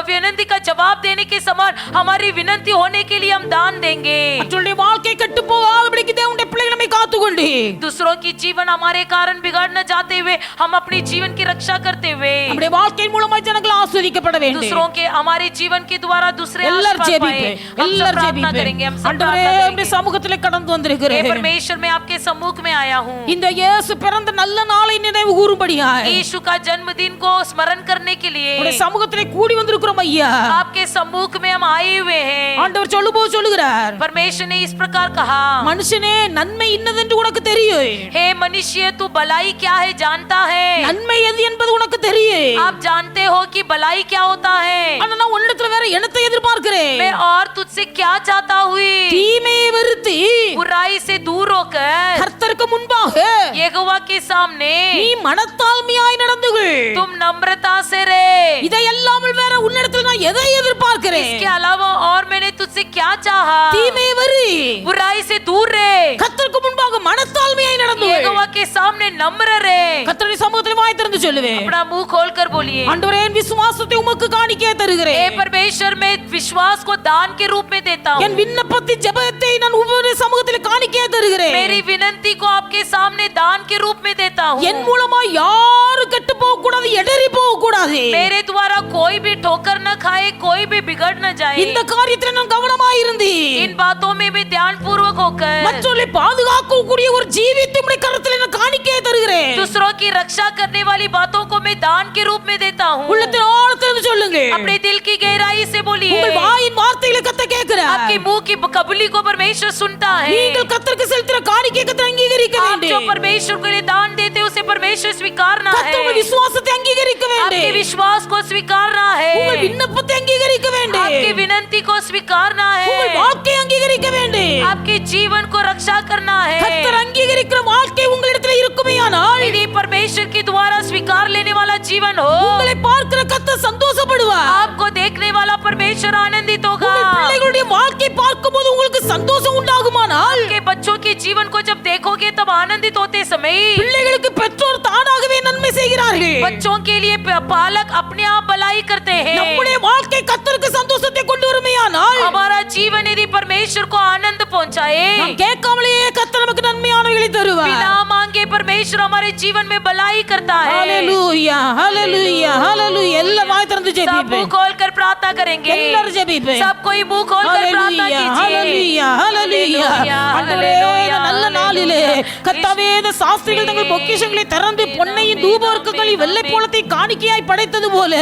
विनती का जवाब देने के समान हमारी विनती होने के लिए हम दान देंगे। மற்றவருடைய வாழ்க்கை கெட்டு போகாதபடிக்கு தேவனுடைய பிள்ளைகளை நம்மை காத்துக்கொண்டு दूसरों की जीवन हमारे कारण बिगाड़ न जाते हुए हम अपनी जीवन की रक्षा करते हुए நம்முடைய வாழ்க்கையின் மூலமாய் ஜனங்கள் ஆசீர்வதிக்கப்பட வேண்டும். दूसरों के हमारे जीवन के द्वारा दूसरे எல்லாரும் आशीर्वाद पाए। ஜெபிப்பேன். हम सब எல்லாரும் प्रार्थना ஜெபிப்பேன். करेंगे, हम सब ஆண்டவரே, प्रार्थना உம்முடைய करेंगे। சமூகத்திலே கடந்து हे வந்திருக்கிறேன். परमेश्वर मैं आपके सम्मुख में आया हूँ। இந்த இயேசு பிறந்த நல்ல நாளை நினைவு கூறும்படியாய் यीशु का जन्मदिन को स्मरण करने के लिए உம்முடைய சமூகத்திலே கூடி வந்திருக்கிறோம் ஐயா. आपके सम्मुख में हम आए हुए हैं। ஆண்டவர் சொல்லும்போது சொல்லுகிறார், परमेश्वर ने इस प्रकार कहा, மனுஷனே நன்மை இன்னதென்று உனக்கு தெரியும். हे मनुष्य तू भलाई क्या है जानता है? நன்மை எது என்பது உனக்கு தெரியும். आप जानते हो कि भलाई क्या होता है? ஆனா நான் உன்னிடத்துல வேற என்னத்தை எதிர்பார்க்கிறேன்? मैं और तुझसे क्या चाहता हुई? தீமையை வெறுத்து बुराई से दूर होकर கர்த்தருக்கு முன்பாக यहोवा के सामने நீ மனத்தாழ்மையாய் நடந்துகள். तुम नम्रता से रहे। இதையெல்லாமல் வேற உன்னிடத்துல நான் எதை எதிர்பார்க்கிறேன்? इसके अलावा और मैंने तुझसे क्या चाहा? தீமையை வெறு, बुराई से दूर रहे, கர்த்தருக்கு முன்பாக மனத்தாழ்மையாய் நடந்துகள். यहोवा के सामने नम्र रहे। கர்த்தருடைய சமூகத்தில் வாய் திறந்து சொல்லுவேன், अपना मुंह खोलकर बोलिए, ஆண்டவரே என் விசுவாசத்தை உமக்கு காணிக்கையா हे தருகிறேன். परमेश्वर मैं विश्वास को दान के रूप में देता हूँ। என் விண்ணப்பத்தின் ஜெபத்தை நான் உம்முடைய சமூகத்தில் காணிக்கையா தருகிறேன். मेरी विनंती को आपके सामने दान के रूप में देता हूँ। என் மூலமா யாரும் கெட்டு போக கூடாது, எடறி போக கூடாது. मेरे द्वारा कोई भी ठोकर न खाए, कोई भी बिगड़ न जाए। இந்த காரியத்தில் நான் கவனமாய் இருந்தேன். इन बातों में भी ध्यान पूर्वक होकर மற்றவர்களை பாதுகாக்கக்கூடிய ஒரு ஜீவித்தை உம்முடைய கரத்தில் நான் காணிக்கையா தருகிறேன். दूसरों की रक्षा करने वाली बातों को मैं दान के रूप में देता हूँ। உள்ளத்தின் ஆழத்திலிருந்து சொல்லுங்க, अपने दिल की गहराई से बोलिए, உங்கள் வாயின் வார்த்தைகளை கத்த கேட்கிறார். आपके मुंह की कबूली को परमेश्वर सुनता है। நீங்கள் கர்த்தருக்கு செலுத்துற காணிக்கையை கர்த்தர் அங்கீகரிக்க आप வேண்டும். जो परमेश्वर के लिए दान देते हैं उसे परमेश्वर स्वीकारना है। கர்த்தருடைய விசுவாசத்தை அங்கீகரிக்க आपके வேண்டும். विश्वास को स्वीकारना உங்கள் है। விண்ணப்பத்தை அங்கீகரிக்க வேண்டும். आपकी विनंती को स्वीकारना உங்கள் है। வாழ்க்கையை அங்கீகரிக்க வேண்டும். आपके जीवन को रक्षा करना கர்த்தர் है। அங்கீகரிக்கிற வாழ்க்கை உங்களிடத்தில் இருக்குமேயானால் यदि परमेश्वर के द्वारा स्वीकार लेने वाला जीवन हो, உங்களை பார்க்கிற கர்த்தர் சந்தோஷப்படுவார். आपको देखने वाला परमेश्वर आनंदित होगा। உங்கள் பிள்ளைகளுடைய வாழ்க்கை பார்க்கும்போது உங்களுக்கு சந்தோஷம் உண்டாகுமானால் आपके बच्चों के जीवन को जब देखोगे तब आनंदित होते समय பிள்ளைகளுக்கு பெற்றோர் தானாகவே நன்மை செய்கிறார்கள். बच्चों के लिए पालक अपने आप भलाई करते हैं। நம்முடைய வாழ்க்கை கர்த்தருக்கு சந்தோஷத்தை கொண்டு வருமேயானால் हमारा जीवन यदि परमेश्वर को आनंद पहुंचाए, நாம் கேட்காமலேயே கர்த்தர் நமக்கு நன்மையானவைகளை தருவார். बिना मांगे परमेश्वर हमारे जीवन में भलाई करता है। ஹalleluya ஹalleluya ஹalleluya. எல்லாரும் வாய் திறந்து सब ஜெபிப்போம். मुंह खोलकर प्रार्थना करेंगे। எல்லாரும் ஜெபிப்போம். सब कोई मुंह खोलकर प्रार्थना ஹalleluya कीजिए। ஹalleluya ஹalleluya. ஆண்டவரே, இந்த நல்ல நாளிலே கர்த்தாவே, இந்த சாஸ்திரிகள் தங்கள் பொக்கிஷங்களை திறந்து பொன்னையும் தூபவர்க்கங்களையும் வெள்ளை போலத்தை காணிக்கையாய் படைத்தது போல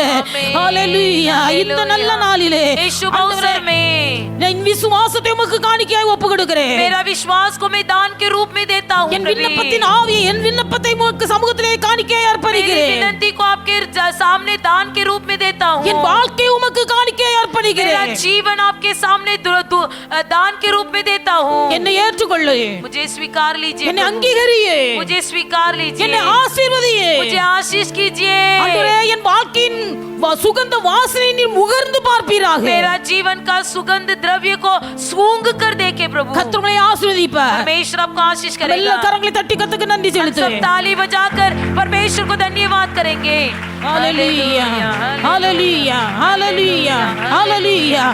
ஹalleluya, இந்த நல்ல நாளிலே इस शुभ अवसर में என் விசுவாசத்தை உமக்கு காணிக்கையாய் ஒப்புக்கொடுக்கிறேன். मेरा विश्वास को मैं दान के रूप में देता हूँ। என் விண்ணப்பத்தின் ஆவியை, என் விண்ணப்பத்தை உமக்கு சமூகத்திலே காணிக்கையாய் मेरी அர்ப்பணிக்கிறேன். विनंती को आपके सामने दान के रूप में देता हूँ। என் வாழ்க்கையை உமக்கு காணிக்கையாய் मेरा அர்ப்பணிக்கிறேன். जीवन आपके सामने दान के रूप में देता हूँ। என்னை ஏற்றுக்கொள்ளு, मुझे स्वीकार लीजिए என்னை प्रभु। அங்கீகரியே, मुझे स्वीकार लीजिए, என்னை ஆசீர்வதியே. मुझे आशीष कीजिए। ஆண்டவரே, என் வாழ்க்கையின் சுகந்த வாசனை நீர் முகர்ந்து பார்ப்பீராக. मेरा जीवन का सुगंध द्रव्य को सूंघ कर देखे प्रभु। கர்த்தர் உம்மை ஆசீர்வதிப்பார். परमेश्वर आपको आशीष எல்லா करेगा। கரங்களை தட்டி கர்த்தருக்கு நன்றி हम सब செலுத்துவேன். ताली बजाकर परमेश्वर को धन्यवाद करेंगे। ஹalleluya ஹalleluya ஹalleluya ஹalleluya.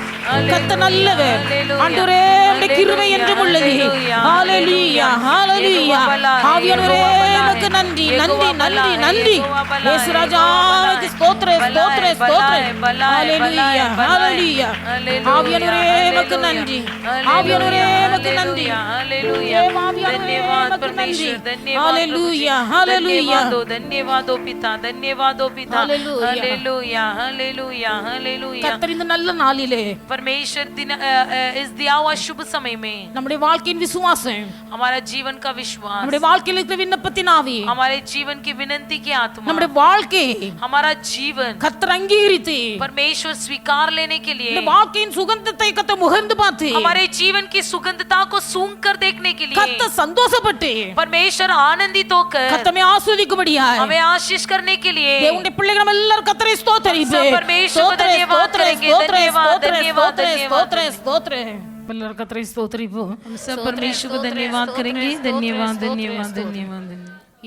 கர்த்தர் நல்லவர். ஆண்டவரே, உம்முடைய கிருபை என்றும் உள்ளது. ஹalleluya ஹalleluya. ஆவியானவரே, உமக்கு நன்றி நன்றி நன்றி நன்றி. இயேசு ராஜாவுக்கு ஸ்தோத்திரம் ஸ்தோத்திரம் ஸ்தோத்திரம். ஹalleluya ஹalleluya. ஆவியானவரே, உமக்கு நன்றி. ஆவியானவரே, உமக்கு நன்றி. धन्यवाद परमेश्वर, धन्यवाद ஹalleluya ஹalleluya. धन्यवाद पिता, धन्यवाद पिता। Hallelujah. Hallelujah hallelujah hallelujah. கர்த்தர் இந்த நல்ல நாளிலே परमेश्वर इस दिया हुआ शुभ समय में நம்முடைய வாழ்க்கையின் விசுவாசம், हमारा जीवन का विश्वास, நம்முடைய வாழ்க்கையில் இருக்கிற விண்ணப்பத்தின் ஆவி, हमारे जीवन की विनंती की आत्मा, நம்முடைய வாழ்க்கை हमारा जीवन கர்த்தர் அங்கீகரித்து परमेश्वर स्वीकार लेने के लिए, இந்த வாழ்க்கையின் சுகந்தத்தை கர்த்தர் முகர்ந்து பார்த்து हमारे जीवन की सुगंधता को सूंघ कर देखने के लिए கர்த்தர் சந்தோஷப்பட்டு परमेश्वर आनंदित होकर கர்த்தரை ஆசீர்வதிக்கும்படியாய் हमें आशीष करने के लिए தேவனுடைய பிள்ளைகள் நம்ம எல்லாரும் கர்த்தரை ஸ்தோத்திரிப்போம். सब परमेश्वर को धन्यवाद करेंगे। धन्यवाद धन्यवाद धन्यवाद। எல்லாரும் கர்த்தரை ஸ்தோத்திரிப்போம். हम सब परमेश्वर को धन्यवाद करेंगे। धन्यवाद धन्यवाद धन्यवाद।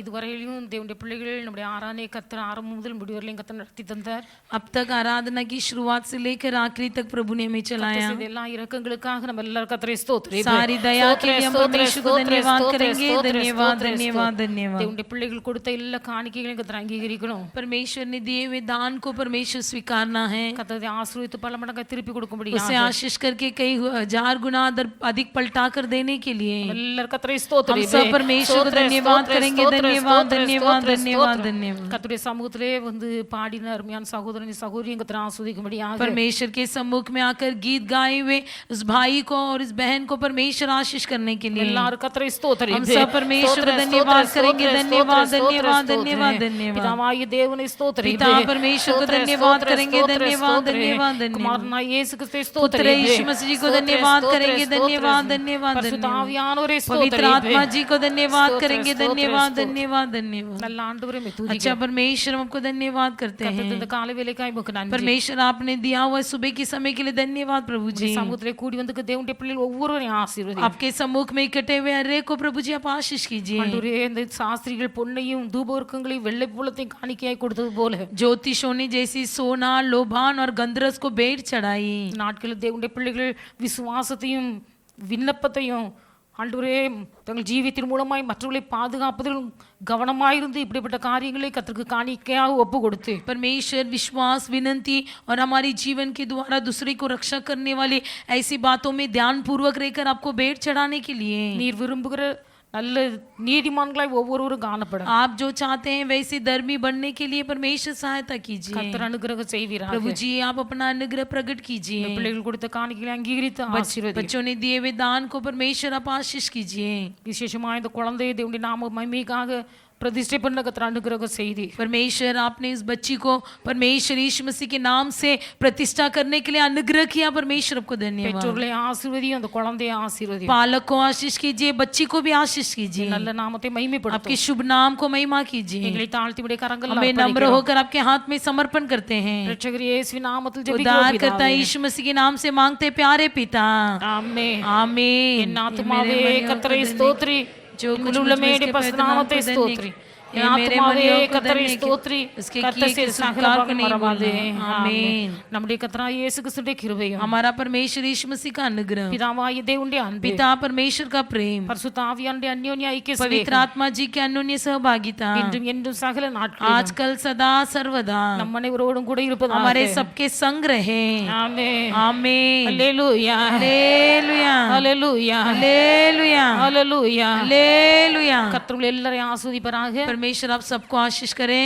இதுவரையிலும் தேவனுடைய பிள்ளைகள் நம்முடைய ஆராதனை கர்த்தர் ஆரம்பம் முதல் முடிவு வரையிலும் கர்த்தர் நடத்தி தந்தார். अब तक आराधना की शुरुआत से लेकर आखिरी तक प्रभु ने हमें चलाया। எல்லா இரக்கங்களுக்காக நம்ம எல்லாரும் கர்த்தரை ஸ்தோத்திரிப்போம். सारी दया के लिए हम परमेश्वर को धन्यवाद करेंगे। धन्यवाद धन्यवाद धन्यवाद। தேவனுடைய பிள்ளைகள் கொடுத்த எல்லா காணிக்கைகளையும் கர்த்தர் அங்கீகரிக்கணும். परमेश्वर ने दिए हुए दान को परमेश्वर स्वीकारना है। கர்த்தரை ஆசீர்வதித்து பல மடங்கு திருப்பி கொடுக்கும்படி उसे आशीष करके कई हजार गुना अधिक पलटा कर देने के लिए எல்லாரும் கர்த்தரை हम ஸ்தோத்திரிப்போம். सब परमेश्वर को धन्यवाद करेंगे। धन्यवाद धन्यवाद धन्यवाद धन्यवाद கர்த்தருடைய சமூகத்திலே வந்து பாடின அருமையான சகோதரனை சகோதரியும் கர்த்தர் ஆசீர்வதிக்கும்படியாக परमेश्वर के सम्मुख में आकर गीत गाए हुए उस भाई को और इस बहन को परमेश्वर आशीष करने के लिए எல்லாரும் கர்த்தரை हम सब परमेश्वर को धन्यवाद करेंगे धन्यवाद धन्यवाद धन्यवाद धन्यवाद பிதாவாகிய தேவனை ஸ்தோத்திரிப்பேன் पिता परमेश्वर को धन्यवाद करेंगे धन्यवाद धन्यवाद धन्यवाद குமாரனாகிய இயேசு கிறிஸ்துவை पुत्र ஸ்தோத்திரிப்பேன் यीशु मसीह जी को धन्यवाद करेंगे धन्यवाद धन्यवाद பரிசுத்த धन्यवाद ஆவியானவரை पवित्र आत्मा ஸ்தோத்திரிப்பேன் जी को धन्यवाद करेंगे धन्यवाद धन्यवाद धन्यवाद நல்ல ஆண்டவரே மே துதிக்கிறேன் अच्छा परमेश्वर हम आपको धन्यवाद करते கர்த்தர் हैं இந்த காலை வேளைக்காய் உமக்கு நன்றி परमेश्वर आपने दिया हुआ सुबह के समय के लिए धन्यवाद प्रभु जी சமூகத்திலே கூடி வந்து தேவனுடைய பிள்ளைகள் ஒவ்வொருவரையும் ஆசீர்வதி आपके सम्मुख में इकट्ठे हुए हर एक को प्रभु जी आप आशीष कीजिए ஆண்டவரே இந்த சாஸ்திரிகள் பொன்னையும் தூபவர்க்கங்களையும் வெள்ளை பூலத்தையும் காணிக்கையாய் கொடுத்தது போல ज्योतिषों ने जैसी सोना लोभान और गंधरस को भेंट चढ़ाई நாட்களில் தேவனுடைய பிள்ளைகள் விசுவாசத்தையும் விண்ணப்பத்தையும் ஆண்டவரே தங்கள் ஜீவியத்தின் மூலமாய் மற்றவர்களை பாதுகாப்பதில் கவனமாயிருந்து இப்படிப்பட்ட காரியங்களை கர்த்தருக்கு காணிக்கையாக ஒப்பு கொடுத்து परमेश्वर विश्वास विनंती और हमारी जीवन के द्वारा दूसरे को रक्षा करने वाली ऐसी बातों में ध्यान पूर्वक रहकर आपको भेंट चढ़ाने के लिए நீர் விரும்புகிற நல்ல நீதிமான்களாய் ஒவ்வொருவரும் காணப்படும் आप जो चाहते हैं वैसे धर्मी बनने के लिए परमेश्वर सहायता कीजिए கர்த்தர் அனுகிரகம் செய்வீராக प्रभु जी आप अपना अनुग्रह प्रकट कीजिए பிள்ளைகள் கொடுத்த காணிக்கைகளை அங்கீகரித்து ஆசீர்வதி बच्चों ने दिए हुए दान को परमेश्वर आप आशीष कीजिए விசேஷமா இந்த குழந்தையை தேவனுடைய நாம மகிமைக்காக प्रतिष्ठा பண்ண கர்த்தர் அனுகிரகம் செய்தி परमेश्वर आपने इस बच्ची को परमेश्वर यीशु मसीह के नाम से प्रतिष्ठा करने के लिए अनुग्रह किया परमेश्वर आपको धन्यवाद பெற்றோர்களை ஆசீர்வதியும் அந்த குழந்தையை ஆசீர்வதியும் पालक को आशीष कीजिए बच्ची को भी आशीष कीजिए நல்ல நாமத்தை மகிமைப்படுத்தும் आपके शुभ नाम को महिमा कीजिए எங்களை தாழ்த்தி விட கரங்கள் हमें नम्र होकर आपके हाथ में समर्पण करते हैं ரட்சகர் இயேசுவின் நாமத்தில் उद्धार ஜெபிக்கிறோம் करता பிதாவே. यीशु मसीह के नाम से मांगते प्यारे पिता ஆமென் आमीन என் ஆத்துமாவே கர்த்தரை ஸ்தோத்திரி जो कुछ முழு உள்ளமே मुझ में பரிசுத்த इसके நாமத்தை पवित्र नाम को ஸ்தோத்திரி धन्य என் ये मेरे ஆத்துமாவே मनियों को கர்த்தரை धन्य ஸ்தோத்திரி उसके கர்த்தர் किए के செய்த சகல संस्कार को नहीं மறவாதே भूलना। ஆமென் आमीन। நம்முடைய கர்த்தராகிய இயேசு கிறிஸ்துவின் கிருபையும் हमारा परमेश्वर यीशु मसीह का अनुग्रह பிதாவாகிய தேவனுடைய அன்பு पिता परमेश्वर का प्रेम பரிசுத்த ஆவியானுடைய அந்யோன்ய ஐக்கிய पवित्र ஸ்நேகம் आत्मा जी के अन्योन्य सहभागिता இன்றும் என்றும் சகல நாட்களிலும் आजकल सदा सर्वदा நம் அனைவரோடும் கூட இருப்பதாக हमारे सबके संग रहे ஆமென் आमीन அல்லேலூயா हालेलुया அல்லேலூயா हालेलुया அல்லேலூயா हालेलुया கர்த்தர் எல்லாரையும் ஆசீர்வதிப்பாராக परमेश्वर आप सबको आशीष करें